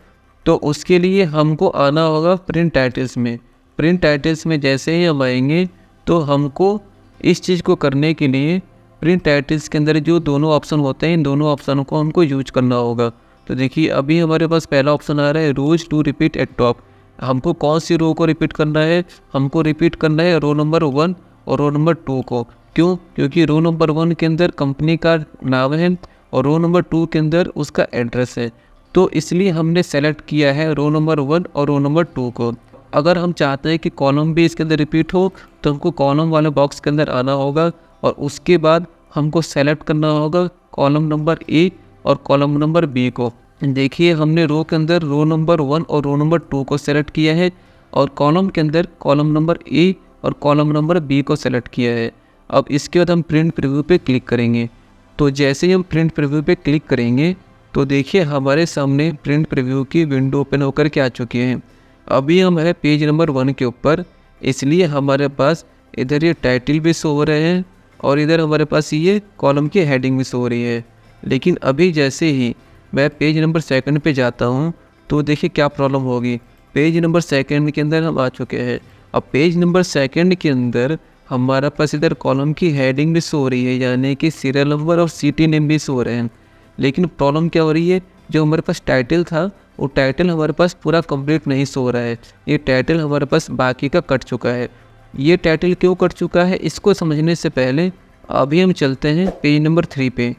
Speaker 1: तो उसके लिए हमको आना होगा प्रिंट टाइटल्स में। प्रिंट टाइटल्स में जैसे ही हम आएंगे तो हमको इस चीज़ को करने के लिए प्रिंट टाइटल्स के अंदर जो दोनों ऑप्शन होते हैं, इन दोनों ऑप्शनों को हमको यूज करना होगा। तो देखिए अभी हमारे पास पहला ऑप्शन आ रहा है रोज टू रिपीट एट टॉप। हमको कौन सी रो को रिपीट करना है? हमको रिपीट करना है रो नंबर 1 और रो नंबर 2 को। क्यों? क्योंकि रो नंबर 1 के अंदर कंपनी का नाम है और रो नंबर 2 के अंदर उसका एड्रेस है। तो इसलिए हमने सेलेक्ट किया है रो नंबर 1 और रो नंबर 2 को। अगर हम चाहते हैं कि कॉलम भी इसके अंदर रिपीट हो तो हमको कॉलम वाले बॉक्स के अंदर आना होगा और उसके बाद हमको सेलेक्ट करना होगा कॉलम नंबर ए और कॉलम नंबर बी को। देखिए हमने रो के अंदर रो नंबर 1 और रो नंबर 2 को सेलेक्ट किया है और कॉलम के अंदर कॉलम नंबर ए और कॉलम नंबर बी को सेलेक्ट किया है। अब इसके बाद हम प्रिंट प्रीव्यू पे क्लिक करेंगे। तो जैसे ही हम प्रिंट प्रीव्यू पे क्लिक करेंगे तो देखिए हमारे सामने प्रिंट प्रीव्यू की विंडो ओपन होकर के आ चुकी है। अभी हम है पेज नंबर 1 के ऊपर, इसलिए हमारे पास इधर ये टाइटल भी शो हो रहे हैं और इधर हमारे पास ये कॉलम की हेडिंग भी शो हो रही है। लेकिन अभी जैसे ही मैं पेज नंबर 2 पे जाता हूँ तो देखिए क्या प्रॉब्लम होगी। पेज नंबर 2 के अंदर हम आ चुके हैं। अब पेज नंबर 2 के अंदर हमारा पास इधर कॉलम की हेडिंग भी शो हो रही है, यानी कि सीरियल नंबर और सिटी नेम भी शो हो रहे हैं। लेकिन प्रॉब्लम क्या हो रही है, जो हमारे पास टाइटल था वो टाइटल हमारे पास पूरा कंप्लीट नहीं शो हो रहा है। ये टाइटल हमारे पास बाकी का कट चुका है। ये टाइटल क्यों कट चुका है इसको समझने से पहले अभी हम चलते हैं पेज नंबर 3 पे।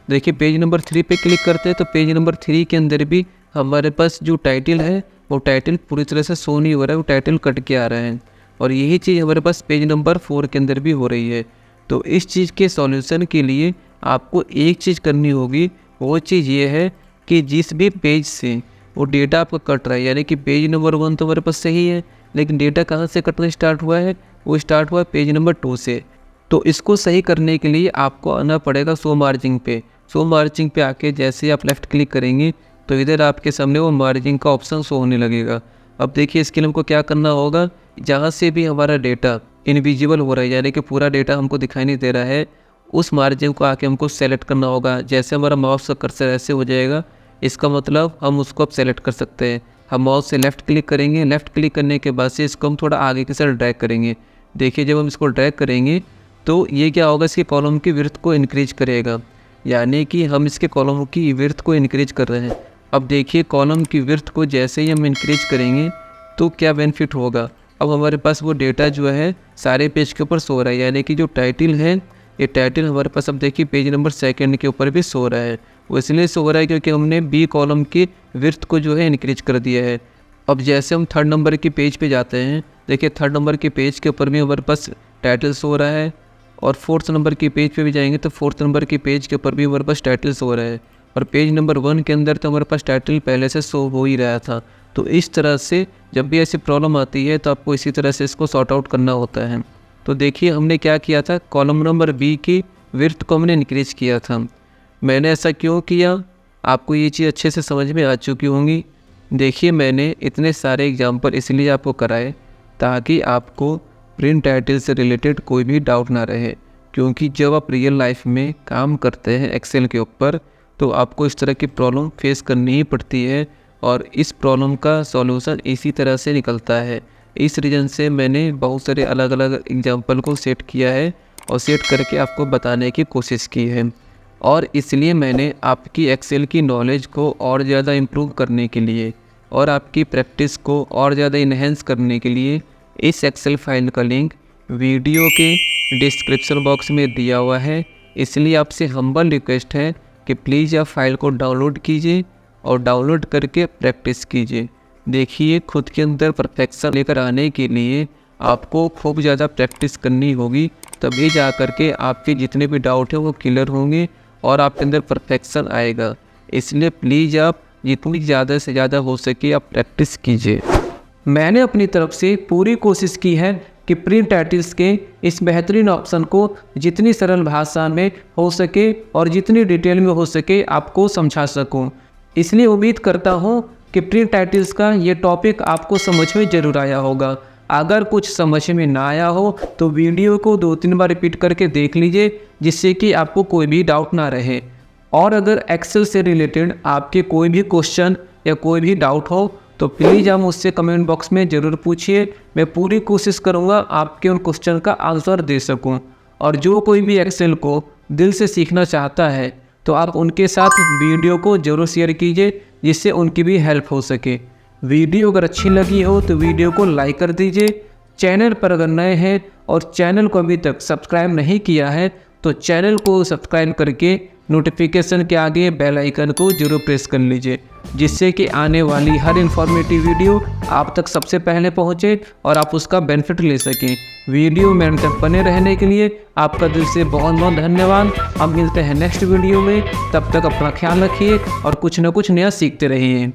Speaker 1: देखिए पेज नंबर 3 पे क्लिक करते हैं तो पेज नंबर 3 के अंदर भी हमारे पास जो टाइटल है वो टाइटल पूरी तरह से शो नहीं हो रहा है, वो टाइटल कट के आ रहा है। और यही चीज़ हमारे पास पेज नंबर 4 के अंदर भी हो रही है। तो इस चीज़ के सॉल्यूशन के लिए आपको एक चीज़ करनी होगी, वो चीज़ ये है कि जिस भी पेज से वो डेटा आपका कट रहा है, यानी कि पेज नंबर 1 तो हमारे पास सही है, लेकिन डेटा कहाँ से कटना स्टार्ट हुआ है, वो स्टार्ट हुआ है पेज नंबर 2 से। तो इसको सही करने के लिए आपको आना पड़ेगा शो मार्जिंग पे। शो मार्जिंग पे आके जैसे आप लेफ़्ट क्लिक करेंगे तो इधर आपके सामने वो मार्जिंग का ऑप्शन शो होने लगेगा। अब देखिए इसके लिए हमको क्या करना होगा, जहाँ से भी हमारा डेटा इनविजिबल हो रहा है, यानी कि पूरा डेटा हमको दिखाई नहीं दे रहा है, उस मार्जिन को आके हमको सेलेक्ट करना होगा। जैसे हमारा माउस का कर्सर ऐसे हो जाएगा, इसका मतलब हम उसको अब सेलेक्ट कर सकते हैं। हम माउस से लेफ़्ट क्लिक करेंगे, लेफ़्ट क्लिक करने के बाद से इसको हम थोड़ा आगे की साइड ड्रैग करेंगे। देखिए जब हम इसको ड्रैग करेंगे तो ये क्या होगा, इसके कॉलम की विड्थ को इंक्रीज करेगा, यानी कि हम इसके कॉलम की विड्थ को इंक्रीज कर रहे हैं। अब देखिए कॉलम की विड्थ को जैसे ही हम इंक्रीज करेंगे तो क्या बेनिफिट होगा, अब हमारे पास वो डेटा जो है सारे पेज के ऊपर सो रहा है, यानी कि जो टाइटल है ये टाइटल हमारे पास अब देखिए पेज नंबर 2 के ऊपर भी सो रहा है। वो इसलिए सो रहा है क्योंकि हमने बी कॉलम की विड्थ को जो है इंक्रीज कर दिया है। अब जैसे हम 3rd नंबर के पेज पे जाते हैं, देखिए 3rd नंबर के पेज के ऊपर भी हमारे पास टाइटल सो रहा है और 4th नंबर के पेज पे भी जाएंगे तो 4th नंबर के पेज के ऊपर भी हमारे पास टाइटल शो रहा है। और पेज नंबर 1 के अंदर तो हमारे पास टाइटल पहले से शो हो ही रहा था। तो इस तरह से जब भी ऐसी प्रॉब्लम आती है तो आपको इसी तरह से इसको सॉर्ट आउट करना होता है। तो देखिए हमने क्या किया था, कॉलम नंबर बी की विड्थ को हमने इंक्रीज किया था। मैंने ऐसा क्यों किया, आपको ये चीज़ अच्छे से समझ में आ चुकी होंगी। देखिए मैंने इतने सारे एग्जाम्पल इसलिए आपको कराए ताकि आपको प्रिंट टाइटल से रिलेटेड कोई भी डाउट ना रहे, क्योंकि जब आप रियल लाइफ में काम करते हैं एक्सेल के ऊपर तो आपको इस तरह की प्रॉब्लम फेस करनी ही पड़ती है और इस प्रॉब्लम का सॉल्यूशन इसी तरह से निकलता है। इस रीज़न से मैंने बहुत सारे अलग अलग एग्जाम्पल को सेट किया है और सेट करके आपको बताने की कोशिश की है। और इसलिए मैंने आपकी एक्सेल की नॉलेज को और ज़्यादा इम्प्रूव करने के लिए और आपकी प्रैक्टिस को और ज़्यादा इन्हेंस करने के लिए इस एक्सेल फाइल का लिंक वीडियो के डिस्क्रिप्शन बॉक्स में दिया हुआ है। इसलिए आपसे हम्बल रिक्वेस्ट है कि प्लीज़ आप फाइल को डाउनलोड कीजिए और डाउनलोड करके प्रैक्टिस कीजिए। देखिए खुद के अंदर परफेक्शन लेकर आने के लिए आपको खूब ज़्यादा प्रैक्टिस करनी होगी, तभी जा कर के आपके जितने भी डाउट हैं वो क्लियर होंगे और आपके अंदर परफेक्शन आएगा। इसलिए प्लीज़ आप जितनी ज़्यादा से ज़्यादा हो सके आप प्रैक्टिस कीजिए। मैंने अपनी तरफ से पूरी कोशिश की है कि प्रिंट टाइटल्स के इस बेहतरीन ऑप्शन को जितनी सरल भाषा में हो सके और जितनी डिटेल में हो सके आपको समझा सकूं। इसलिए उम्मीद करता हूं कि प्रिंट टाइटल्स का ये टॉपिक आपको समझ में ज़रूर आया होगा। अगर कुछ समझ में ना आया हो तो वीडियो को 2-3 बार रिपीट करके देख लीजिए, जिससे कि आपको कोई भी डाउट ना रहे। और अगर एक्सेल से रिलेटेड आपके कोई भी क्वेश्चन या कोई भी डाउट हो तो प्लीज़ आप मुझसे कमेंट बॉक्स में ज़रूर पूछिए। मैं पूरी कोशिश करूँगा आपके उन क्वेश्चन का आंसर दे सकूँ। और जो कोई भी एक्सेल को दिल से सीखना चाहता है तो आप उनके साथ वीडियो को ज़रूर शेयर कीजिए, जिससे उनकी भी हेल्प हो सके। वीडियो अगर अच्छी लगी हो तो वीडियो को लाइक कर दीजिए। चैनल पर अगर नए हैं और चैनल को अभी तक सब्सक्राइब नहीं किया है तो चैनल को सब्सक्राइब करके नोटिफिकेशन के आगे बेल आइकन को जरूर प्रेस कर लीजिए, जिससे कि आने वाली हर इन्फॉर्मेटिव वीडियो आप तक सबसे पहले पहुंचे और आप उसका बेनिफिट ले सकें। वीडियो में तक बने रहने के लिए आपका दिल से बहुत बहुत धन्यवाद। हम मिलते हैं नेक्स्ट वीडियो में, तब तक अपना ख्याल रखिए और कुछ न कुछ नया सीखते रहिए।